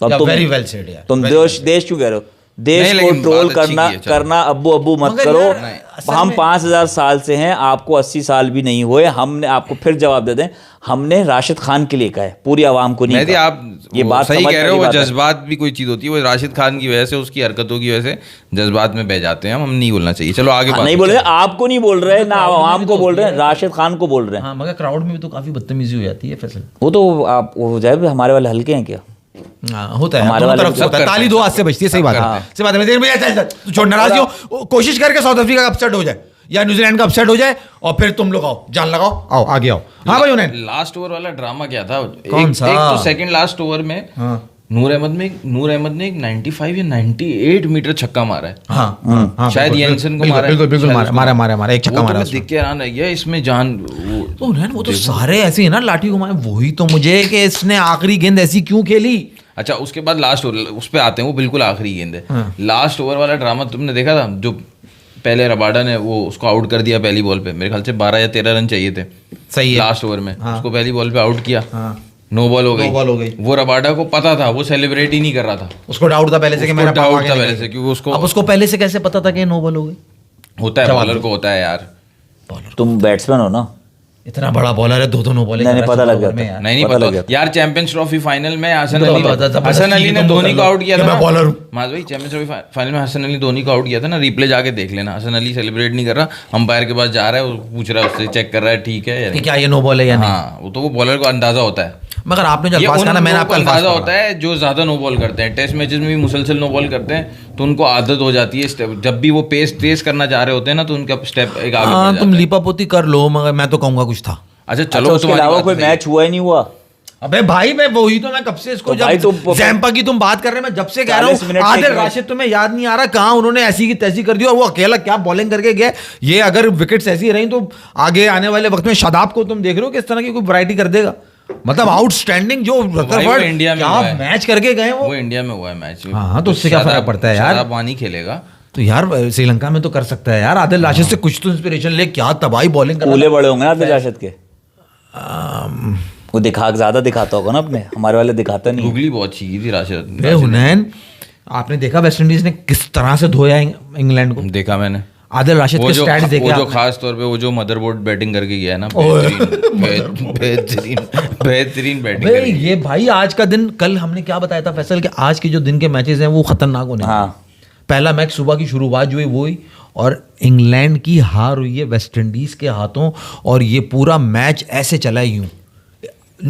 तो अब वेरी वेल सेड यार। तुम देश क्यों कह रहे हो? देश नहीं, को लेकिन ट्रोल बात अच्छी करना की है, चलो। करना अब्बू अब्बू मत मगर करो। यार, असल हम में- 5000 साल से हैं, आपको 80 साल भी नहीं हुए। हमने आपको फिर जवाब दे दें, हमने राशिद खान के लिए कहा है, पूरी आवाम को नहीं मेहदी कहा। आप ये वो बात सही समझ कह रहे वाली हो, वो बात है। जज्बात भी कोई चीज होती है, वो राशिद खान की वजह से, उसकी हरकतों की वजह से जज्बात में बह जाते हैं हम नहीं बोलना चाहिए। चलो आगे बात नहीं बोल रहे, आपको नहीं बोल रहे ना, आवाम को बोल रहे हैं, राशिद खान को बोल रहे हैं। हाँ मगर क्राउड में भी तो काफी बदतमीजी हो जाती है फैसल। वो तो आप हो जाए, हमारे वाले हल्के हैं क्या? हाँ, होता है, हमारे दोनों वाले तरफ से सब होता है। करते ताली हैं, दो हाथ से बजती है, सही बात है, सही बात है। मैं देख चल तू छोड़, नाराज हो, कोशिश करके साउथ अफ्रीका का अपसेट हो जाए या न्यूजीलैंड का अपसेट हो जाए, और फिर तुम लोग आओ, जान लगाओ, आओ आगे आओ। हाँ भाई उन्हें लास्ट ओवर वाला ड्रामा क्या था? कौन सा? एक तो सेकंड लास्ट ओवर में हाँ नूर अहमद ने एक 95 या 98 मीटर छक्का मारा है। हाँ शायद बिल्कुल, येंसन को बिल्कुल, मारा है, बिल्कुल बिल्कुल शायद मारा उसको मारा एक छक्का वो तो मारा मैं उसने। देख के हैरान रह गया, इसमें जान तो उन्हें वो तो सारे ऐसे ही ना लाठी घुमाए, वही तो मुझे कि इसने आखिरी गेंद ऐसी क्यों खेली। अच्छा उसके बाद लास्ट ओवर उस पे आते हैं, वो बिल्कुल आखिरी गेंद है। लास्ट ओवर वाला ड्रामा तुमने देखा था, जो पहले रबाडा ने वो उसको आउट कर दिया पहली बॉल पे, मेरे ख्याल से 12 या 13 रन चाहिए थे सही है। लास्ट ओवर में, उसको पहली बॉल पे आउट किया, नो बॉल हो नो बॉल हो गई। गई। वो रबाडा को पता था, वो सेलिब्रेट ही नहीं कर रहा था, उसको डाउट था पहले से कि उसको मेरा पाव डाउट आगे था निकल पहले से, गया। क्योंकि उसको अब उसको पहले से कैसे पता था कि नो बॉल हो गई? होता है, जवाब बॉलर को होता है यार। तुम बैट्समैन हो ना? इतना बड़ा बॉलर है, दो नो बॉल नहीं पता लग गया था। नहीं पता लग पता गया। यार चैंपियंस ट्रॉफी फाइनल में हसन तो अली पता था, हसन अली ने तुम तो धोनी कर को लो आउट किया कि था मैं ना। बॉलर हूँ। माज भाई चैंपियंस ट्रॉफी फाइनल में हसन अली धोनी को आउट किया था ना, रिप्ले जाके देख लेना। हसन अली सेलिब्रेट नहीं कर रहा, अंपायर के पास जा रहा है, वो पूछ रहा है उससे, चेक कर रहा है ठीक है या कि नहीं। क्या ये नो बॉल है या नहीं। हाँ वो तो वो बॉलर को अंदाजा होता है। मगर आपने जो ये अल्फाज उन कहा ना, मैंने लोगों को आपका अल्फाज अंदाजा होता है जो ज्यादा नो बॉल करते हैं, टेस्ट मैचेस में भी मुसलसल नो बॉल करते हैं, तो उनको आदत हो जाती है। जब भी वो पेस तेज करना चाह रहे होते हैं ना, तो उनका स्टेप एक आगे बढ़ हाँ, जाता तुम है। लीपापोती कर लो, मगर मैं तो कहूंगा कुछ था। अच्छा अच्छा, चलो उसके तुम्हारी अलावा बात कोई सही है। मैच हुआ ही नहीं हुआ। अबे भाई मैं वही तो मैं कब से इसको, तो भाई जब तो- जैम्पा की तुम बात कर रहे हैं, मैं जब से कह रहा 40 हूँ मिनट आदिल से- राशिद तुम्हें याद नहीं आ रहा कहाँ उन्होंने ऐसी की तैसी कर दी, और वो अकेला क्या बॉलिंग करके गया। ये अगर विकेट्स ऐसी रही तो आगे आने वाले वक्त में शादाब को तुम देख रहे हो किस तरह की कोई वैरायटी कर देगा। मतलब आउटस्टैंडिंग जो भाई वो इंडिया में क्या हुआ है। मैच करके गए वो। वो इंडिया में हुआ है मैच। हाँ, तो उससे क्या फर्क पड़ता है यार? शादाब वानी खेलेगा। तो यार श्रीलंका में तो कर सकता है यार, आदिल राशिद से कुछ तो इंस्पिरेशन ले, क्या तबाही बॉलिंग कर कूले बड़े होंगे ना आदिल राशिद के, वो ज्यादा दिखाता होगा ना अपने, हमारे वाले दिखाता नहीं है। गुगली बहुत चाहिए थी राशिद। हुनैन आपने देखा वेस्ट इंडीज ने किस तरह से धोया इंग्लैंड को। देखा मैंने आदिल राशिद के स्टैट्स देखे वो जो आपने? खास तौर पे वो जो मदरबोर्ड बैटिंग करके गया है ना, बेहतरीन बैटिंग भाई ये भाई आज का दिन, कल हमने क्या बताया था फैसल कि आज के जो दिन के मैचेस हैं वो खतरनाक होने हाँ। हैं। पहला मैच सुबह की शुरुआत जो हुई वो हुई, और इंग्लैंड की हार हुई है वेस्ट इंडीज के हाथों, और ये पूरा मैच ऐसे चला ही यूं।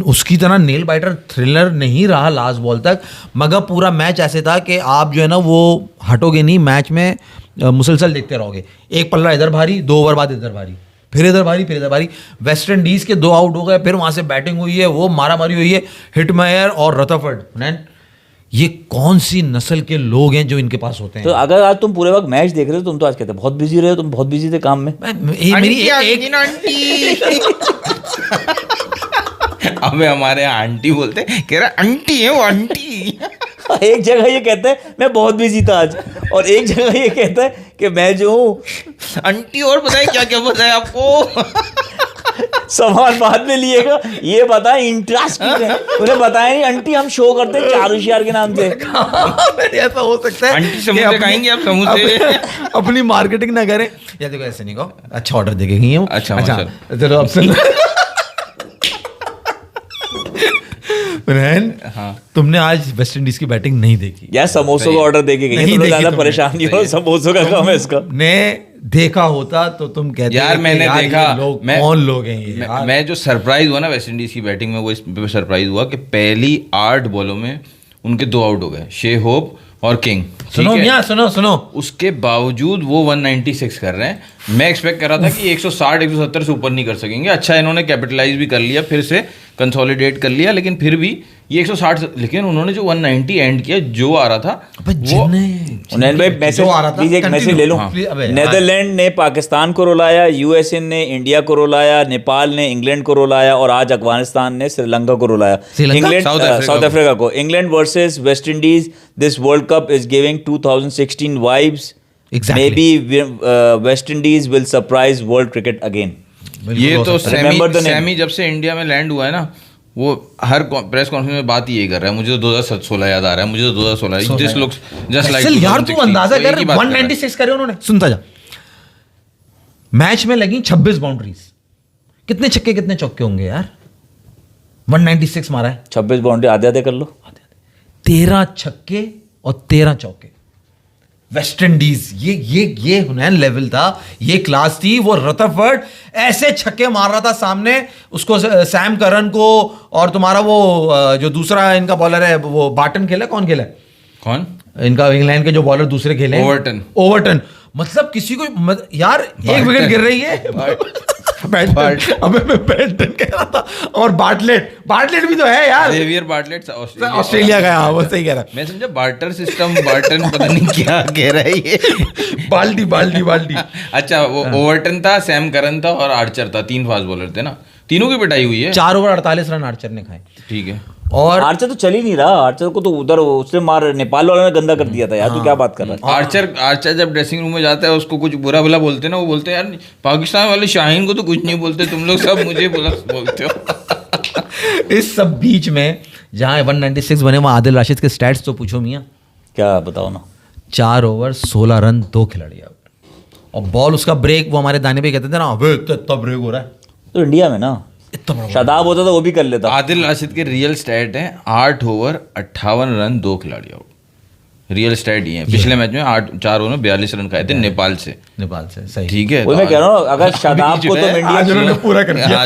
उसकी तरह नेल बाइटर थ्रिलर नहीं रहा लास्ट बॉल तक, मगर पूरा मैच ऐसे था कि आप जो है ना वो हटोगे नहीं मैच में, मुसलसल देखते रहोगे। एक पल्ला इधर भारी, 2 ओवर बाद इधर भारी, फिर इधर भारी, फिर इधर भारी। वेस्ट इंडीज के 2 आउट हो गए, फिर वहां से बैटिंग हुई है, वो मारामारी हुई है, हिटमेयर और रथरफोर्ड। ये कौन सी नस्ल के लोग हैं जो इनके पास होते हैं? तो अगर आज तुम पूरे वक्त मैच देख रहे हो, तुम तो आज कहते बहुत बिजी रहे हो, तुम बहुत बिजी थे काम में। अबे हमारे यहाँ आंटी बोलते हैं, कह रहा आंटी है वो आंटी। एक जगह ये कहता है मैं बहुत बिजी था आज, और एक जगह ये कहता है कि मैं जो हूँ आंटी। और बताए क्या क्या बताए आपको? सवाल बाद में लिएगा, ये बताए इंटरेस्टिंग है। उन्हें बताया नहीं, आंटी हम शो करते हैं चारूशियार के नाम से। ऐसा हो सकता है आंटी समोसे खाएंगे आप, समोसे? अपनी मार्केटिंग ना करें। या देखो ऐसे नहीं कहो, अच्छा ऑर्डर देके गई है वो। अच्छा, चलो अब सुन। रहन, हाँ। तुमने आज वेस्ट इंडीज की बैटिंग नहीं देखी। यार समोसों का ऑर्डर देके गई, नहीं तुम लोग देखी ज्यादा तुमने। परेशान नहीं हो, समोसों का काम है इसका। ने देखा होता तो तुम कहते यार कि मैंने यार देखा, ये लोग कौन लोग हैं ये यार? मैं जो सरप्राइज हुआ ना वेस्ट इंडीज की बैटिंग में, वो इस पे सरप्राइज हुआ कि पहली 8 बॉलों में उनके 2 आउट हो गए, शे होप और किंग। सुनो मियां, सुनो उसके बावजूद वो 196 कर रहे हैं। मैं एक्सपेक्ट कर रहा था कि 160 170 से ऊपर नहीं कर सकेंगे। अच्छा इन्होंने कैपिटलाइज भी कर लिया, फिर से कंसोलिडेट कर लिया, लेकिन फिर भी ये 160, लेकिन उन्होंने जो 190 एंड किया, जो आ रहा था वो उन्होंने भाई मैसेज जो आ रहा था, प्लीज एक मैसेज continue। ले लो। हाँ। अबे, नेदरलैंड ने पाकिस्तान को रुलाया, यूएसए ने इंडिया को रुलाया, नेपाल ने इंग्लैंड को रुलाया और आज अफगानिस्तान ने श्रीलंका को रुलाया। श्रीलंका? इंग्लैंड साउथ अफ्रीका को। England versus West Indies, this world cup is giving 2016 vibes. Exactly. Maybe West Indies will surprise world cricket again. ये तो Remember the name. सैमी जब से इंडिया में लैंड हुआ है ना, वो हर प्रेस कॉन्फ्रेंस में बात यही कर रहा है, मुझे तो 2016 याद आ रहा है, मुझे तो 2016 दिस लुक्स जस्ट लाइक असल यार तू अंदाजा कर, 196 करे उन्होंने। सुनता जा, मैच में लगी 26 बाउंड्रीज, कितने छक्के कितने चौके होंगे यार? 196 मारा है, 26 बाउंड्री आधे आधे कर लो। 13 छक्के और 13 चौके। वेस्ट इंडीज, ये हुनैन लेवल था, ये क्लास थी। वो रदरफोर्ड ऐसे छक्के मार रहा था सामने उसको, सैम करन को, और तुम्हारा वो जो दूसरा इनका बॉलर है वो बार्टन खेला, कौन खेला है? कौन? इनका इंग्लैंड के जो बॉलर दूसरे खेले, ओवर्टन। मतलब किसी को यार एक विकेट गिर रही है। अबे मैं बैटन कह रहा था, और बार्टलेट भी तो है यार, जेवियर बार्टलेट ऑस्ट्रेलिया का। हाँ वो सही कह रहा है। मैं समझा बार्टर सिस्टम, बार्टन पता नहीं क्या कह रहा है ये। बाल्टी। अच्छा, वो ओवर्टन था, सैम करन था और आर्चर था, 3 फास्ट बॉलर थे ना, तीनों की पिटाई हुई है। 4 ओवर 48 रन आर्चर ने खाए। ठीक है, और आर्चर तो चल ही नहीं रहा, आर्चर को तो उधर उसने मार नेपाल वालों ने गंदा कर दिया था यार। तू क्या बात कर रहा है? आर्चर जब ड्रेसिंग रूम में जाता है, उसको कुछ बुरा भला बोलते हैं ना, वो बोलते हैं यार पाकिस्तान वाले शाहीन को तो कुछ नहीं बोलते, तुम लोग सब मुझे बोलते हो। इस सब बीच में जहां 196 बने, वहां आदिल राशिद के स्टैट्स तो पूछो मियाँ। क्या बताओ ना। 4 ओवर 16 रन, 2 खिलाड़ी आउट, और बॉल उसका ब्रेक, वो हमारे दाने पे कहते थे ना, अबे इतना ब्रेक हो रहा है, तो इंडिया में ना शादाब होता तो वो भी कर लेता। आदिल राशिद के रियल स्टैट है 8 ओवर 58 रन, 2 खिलाड़ी आउट। रियल स्टैट ही है। पिछले मैच में 4 ओवर में 42 रन खाए थे नेपाल से। सही। ठीक है, वही मैं कह रहा हूँ, अगर शादाब को तुम इंडिया पूरा कर दिया।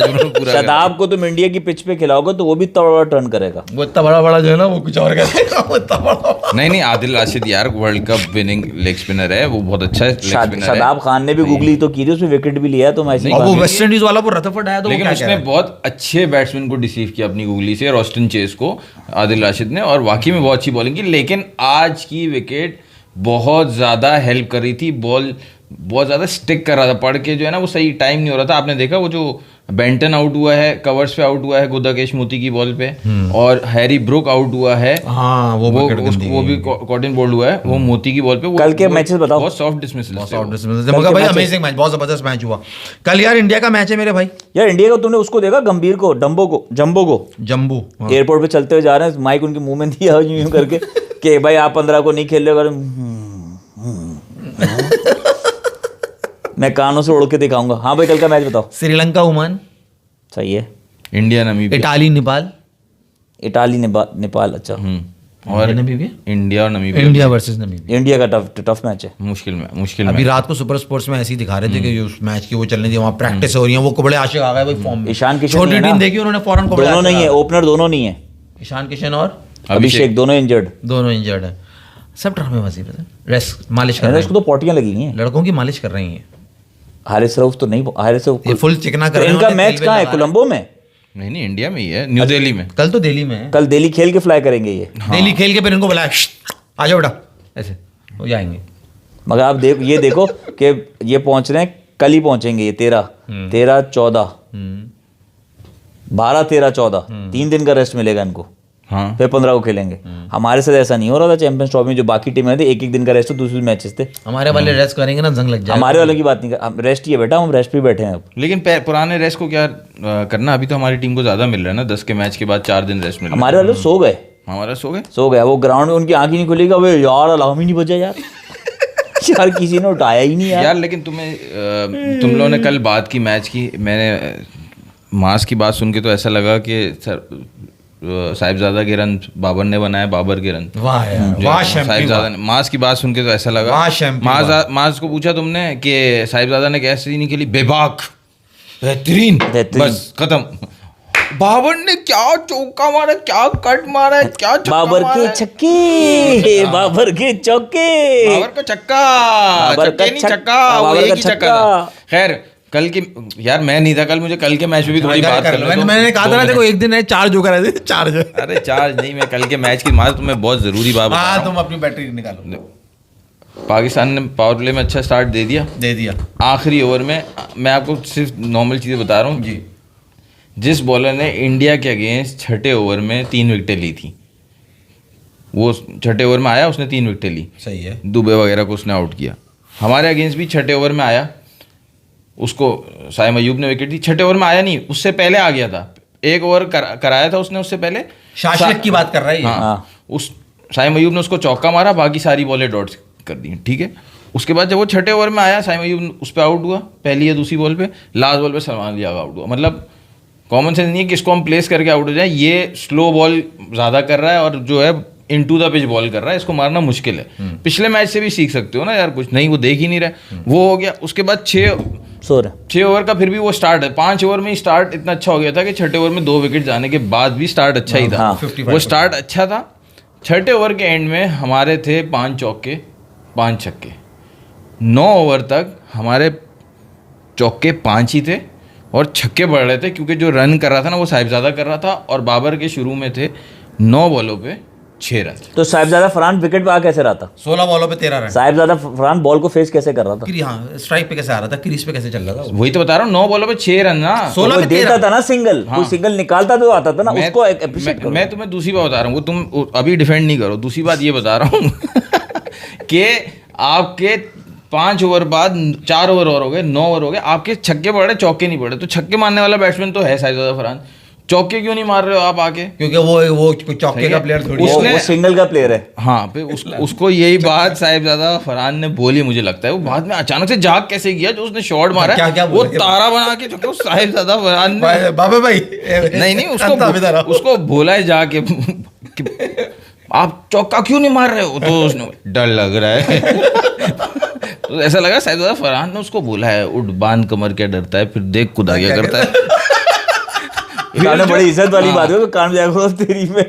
शादाब को तुम इंडिया की पिच पे खिलाओगे तो वो भी इतना बड़ा टर्न करेगा। वो इतना बड़ा जो है ना, वो कुछ और करेगा। नहीं, आदिल राशिद यार world cup winning leg spinner है, वो बहुत अच्छा है। शादाब खान ने भी गुगली तो की थी, उसमें विकेट भी लिया है। तो वो वेस्ट इंडीज वाला वो रदरफोर्ड आया, तो लेकिन उसने बहुत अच्छे बैट्समैन को डिसीव किया अपनी गुगली से, ऑस्टिन चेस को, आदिल राशिद ने, और वाकई में बहुत अच्छी बॉलिंग की। लेकिन आज की विकेट बहुत ज़्यादा हेल्प कर रही थी, बॉल बहुत ज़्यादा स्टिक कर रहा था, पढ़ के जो है ना वो सही टाइम नहीं हो रहा था। आपने देखा वो जो बेंटन आउट हुआ है, कवर्स पे आउट हुआ है गुदाकेश मोती की बॉल पे, और हैरी ब्रुक आउट हुआ है। हाँ, वो भी कॉटन बोल्ड हुआ है, वो मोती की बॉल पे। कल के मैचेस बताओ। बहुत सॉफ्ट डिसमिसल, मगर भाई अमेजिंग मैच, बहुत जबरदस्त मैच हुआ कल यार। इंडिया का मैच है मेरे भाई। यार इंडिया का तुमने उसको देखा, गंभीर को, जंबो को एयरपोर्ट पे चलते हुए जा रहे हैं, माइक उनके मुंह में दिया यूं करके कि भाई आप 15 को नहीं खेल रहे हो। मैं कानों से उड़ के दिखाऊंगा। हाँ भाई, कल का मैच बताओ। श्रीलंका ओमान, सही है। India Namibia, Italy Nepal. अच्छा, और इंडिया और Namibia, India versus Namibia. India का टफ मैच है, मुश्किल। अभी रात को सुपर स्पोर्ट्स में ऐसे ही दिखा रहे थे कि उस मैच की वो चलने थी, वहाँ प्रैक्टिस हो रही है, वो बड़े आशिक आ गए भाई फॉर्म में। ईशान किशन छोटी टीम देखी उन्होंने फौरन को, दोनों नहीं है, ओपनर दोनों नहीं है। ईशान किशन और अभिषेक दोनों इंजर्ड है। सब ड्रामेबाजी है, रेस्ट मालिश कर रहे हैं। इसको तो पोटियां लगी हैं, लड़कों की मालिश कर रही हैं। हारिस रऊफ तो नहीं, हारिस रऊफ फुल चिकना कर रहे हैं। इनका मैच कहाँ है? कोलंबो में? नहीं, इंडिया में ही है, न्यू दिल्ली में। कल तो दिल्ली में है। कल दिल्ली खेल के फ्लाई करेंगे ये। दिल्ली खेल के फिर इनको बुलाया, आ जाओ बेटा, ऐसे हो जाएंगे। मगर आप देखो कि ये पहुंच रहे हैं, कल ही पहुंचेंगे ये 13, 14, 12, 13, 14, 3 दिन का रेस्ट मिलेगा इनको। हाँ, फिर 15 को खेलेंगे। हमारे साथ ऐसा नहीं हो रहा था चैंपियंस ट्रॉफी में, जो बाकी टीमें थी 1-1 दिन का रेस्ट, तो दूसरे मैचेस थे। हमारे वाले रेस्ट करेंगे ना, जंग लग जाएगा। हमारे वालों की बात नहीं कर, रेस्ट ही है बेटा, हम रेस्ट पे बैठे हैं अब। लेकिन पुराने रेस्ट को क्या करना, अभी तो हमारी टीम को ज्यादा मिल रहा है ना, 10 के मैच के बाद 4 दिन रेस्ट मिल रहा है। हमारे वाले सो गए, हमारा सो गए। वो ग्राउंड में उनकी आंख ही नहीं खुलेगा, वे यार अलार्म ही नहीं बजा यार। यार किसी ने उठाया ही नहीं यार। लेकिन तुम लोगों ने कल बात की मैच की, मैंने मास की बात सुन के तो ऐसा लगा कि सर साहिबजादा के रन बाबर ने बनाए, बाबर के रन। वाह यार, वाह साहिबजादा ने। मास की बात सुन के तो ऐसा लगा, मास को पूछा तुमने कि साहिबजादा ने कैसे नहीं खेली, बेबाक, बेहतरीन, बस खत्म। बाबर ने क्या चौका मारा, क्या कट मारा, क्या बाबर के छक्के, बाबर के चौके, बाबर का छक्का, छक्का, खैर कल की यार मैं नहीं था कल, मुझे कल के मैच में भी थोड़ी बात कर लो। मैंने कहा था ना, देखो एक दिन है चार जोकर है, चार्ज। अरे चार्ज नहीं, मैं कल के मैच की मार तुम्हें बहुत जरूरी बात बता रहा हूं। तुम अपनी बैटरी निकालो। पाकिस्तान ने पावर प्ले में अच्छा स्टार्ट दे दिया। आखिरी ओवर में मैं आपको सिर्फ नॉर्मल चीज़ें बता रहा हूँ जी। जिस बॉलर ने इंडिया के अगेंस्ट छठे ओवर में 3 विकेटें ली थी, वो छठे ओवर में आया, उसने 3 विकेटें ली। सही है। दुबे वगैरह को उसने आउट किया। हमारे अगेंस्ट भी छठे ओवर में आया, उसको साइम अयूब ने विकेट दी। छठे ओवर में आया नहीं, उससे पहले आ गया था, 1 ओवर कराया था उसने उससे पहले। शाश्वत की बात कर रहा है। हाँ, उस साइम अयूब ने उसको चौका मारा, बाकी सारी बॉलें डॉट्स कर दी, ठीक है। उसके बाद जब वो छठे ओवर में आया, साइम अयूब उस पर आउट हुआ, पहली या दूसरी बॉल पे। लास्ट बॉल पे सलमान लिया आउट हुआ। मतलब कॉमन सेंस नहीं है कि इसको हम प्लेस करके आउट हो जाए। ये स्लो बॉल ज़्यादा कर रहा है और जो है इनटू द पिच बॉल कर रहा है, इसको मारना मुश्किल है। पिछले मैच से भी सीख सकते हो ना यार, कुछ नहीं, वो देख ही नहीं रहा। वो हो गया। उसके बाद 6 ओवर का फिर भी वो स्टार्ट है, 5 ओवर में ही स्टार्ट इतना अच्छा हो गया था कि छठे ओवर में 2 विकेट जाने के बाद भी स्टार्ट अच्छा ही था। वो स्टार्ट अच्छा था। छठे ओवर के एंड में हमारे थे 5 चौके 5 छक्के। 9 ओवर तक हमारे चौके 5 ही थे और छक्के बढ़ रहे थे, क्योंकि जो रन कर रहा था ना वो साहिबजादा कर रहा था। और बाबर के शुरू में थे 9 बॉलों पे 6 रन। तो साहिबजादा फरहान विकेट पे आ कैसे रहा था? 16 बॉलों पे 13 रन। साहिबजादा फरहान बॉल को फेस कैसे कर रहा था? हाँ, स्ट्राइक पे कैसे आ रहा था, क्रीज पे कैसे चल रहा था? वही तो बता रहा हूँ, 9 बॉलों पे 6 रन ना। 16 कोई देता था ना सिंगल, कोई सिंगल निकालता तो आता था ना, उसको एप्रिशिएट करो। मैं तुम्हें दूसरी बात बता रहा हूँ, वो तुम अभी डिफेंड नहीं करो। दूसरी बात ये बता रहा हूँ कि आपके 5 ओवर बाद 4 ओवर और हो गए, 9 ओवर हो गए, आपके छक्के पड़ रहे, चौके नहीं पड़े। तो छक्के मारने वाला बैट्समैन तो है साहिबजादा फरहान, चौके क्यों नहीं मार रहे हो आप आके? क्योंकि वो चौके का प्लेयर थोड़ी है। वो सिंगल का प्लेयर है। हाँ, पे उसको यही बात साहिबजादा फरहान ने बोली, मुझे लगता है। वो बाद में अचानक से जाग कैसे गया, जो उसने शॉट मारा है, वो तारा बना के जो साहिबजादा फरहान ने, बाबा भाई नहीं उसको बोला है जाके कि आप चौका क्यों नहीं मार रहे हो, तो उसने डर लग रहा है तो ऐसा लगा साहिबजादा फरहान ने उसको बोला है, उठ बांध कमर क्या डरता है, फिर देख खुदा क्या करता है। बड़ी इज्जत वाली बात है, तो कान जाएगा तेरी में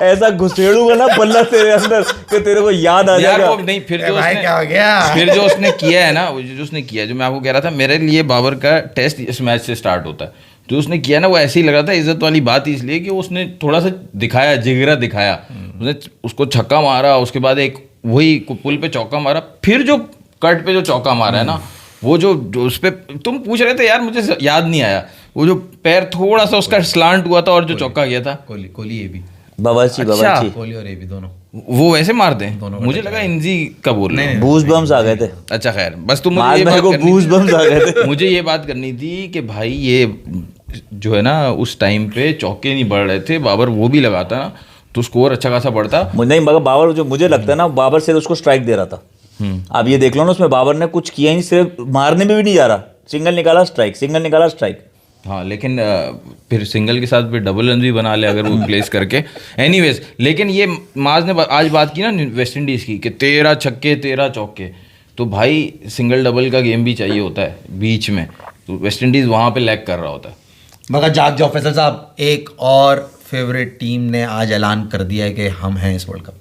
ऐसा घुसेड़ूंगा ना बल्ला तेरे अंदर कि तेरे को याद आ जाएगा। नहीं, फिर जो भाई क्या हो गया? फिर जो उसने किया है ना, जो उसने किया, जो मैं आपको कह रहा था, मेरे लिए बाबर का टेस्ट इस मैच से स्टार्ट होता है। जो उसने किया ना, वो ऐसे ही लग रहा था इज्जत वाली बात, इसलिए कि उसने थोड़ा सा दिखाया, जिगरा दिखाया। उसने उसको छक्का मारा, उसके बाद एक वही पुल पे चौका मारा, फिर जो कट पे जो चौका मारा है ना, वो जो उस पे तुम पूछ रहे थे यार, मुझे याद नहीं आया, वो जो पैर थोड़ा सा उसका स्लांट हुआ था और जो चौका गया था। कोहली ये भी बावर्ची कोहली और ये भी दोनों वो वैसे मारते हैं। मुझे लगा इंजी का बोल रहे हैं। बूज बम्स आ गए थे। अच्छा खैर, बस तुम मुझे ये बात बूज बम्स आ गए थे। मुझे ये बात करनी थी कि भाई ये जो है ना, उस टाइम पे चौके नहीं बढ़ रहे थे, बाबर वो भी लगाता ना तो स्कोर अच्छा खासा बढ़ता। नहीं, मगर बाबर, जो मुझे लगता है ना, बाबर से उसको स्ट्राइक दे रहा था। आप ये देख लो ना, उसमें बाबर ने कुछ किया ही नहीं, सिर्फ मारने में भी नहीं जा रहा, सिंगल निकाला स्ट्राइक, सिंगल निकाला स्ट्राइक। हाँ, लेकिन फिर सिंगल के साथ फिर डबल रन भी बना ले अगर वो प्लेस करके। एनीवेज, लेकिन ये माज ने आज बात की ना वेस्ट इंडीज़ की कि 13 छक्के 13 चौके, तो भाई सिंगल डबल का गेम भी चाहिए होता है बीच में, तो वेस्ट इंडीज़ वहाँ पे लैग कर रहा होता है। मगर जाग जाओ फैसल साहब, एक और फेवरेट टीम ने आज ऐलान कर दिया है कि हम हैं इस वर्ल्ड कप।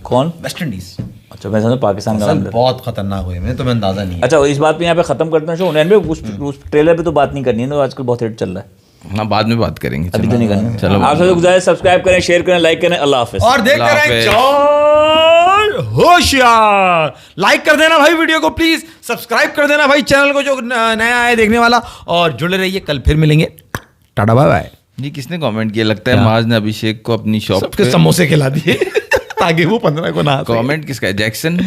कौन? West Indies. अच्छा, मैं समझा पाकिस्तान का। बहुत खतरनाक हुए, मैं तुम्हें अंदाजा नहीं है। अच्छा, इस बात पे यहाँ पे खत्म करते हैं शो। उन्हें भी उस ट्रेलर पे तो बात नहीं करनी है, तो आजकल बहुत हिट चल रहा है। हाँ, बाद में बात करेंगे, अभी तो नहीं करनी। चलो, आप सबसे गुजारिश, सब्सक्राइब करें, शेयर करें, लाइक करें। अल्लाह हाफिज़। और देखते रहें चौड़ होशियार। लाइक कर देना भाई वीडियो को, प्लीज सब्सक्राइब कर देना भाई चैनल को, जो नया है देखने वाला, और जुड़े रहिए। कल फिर मिलेंगे। Tata bye bye. ये किसने कमेंट किया? लगता है माज ने अभिषेक को अपनी शॉप सबके समोसे खिला दिए ताकि वो 15 को ना। कमेंट किसका है? जैक्सन।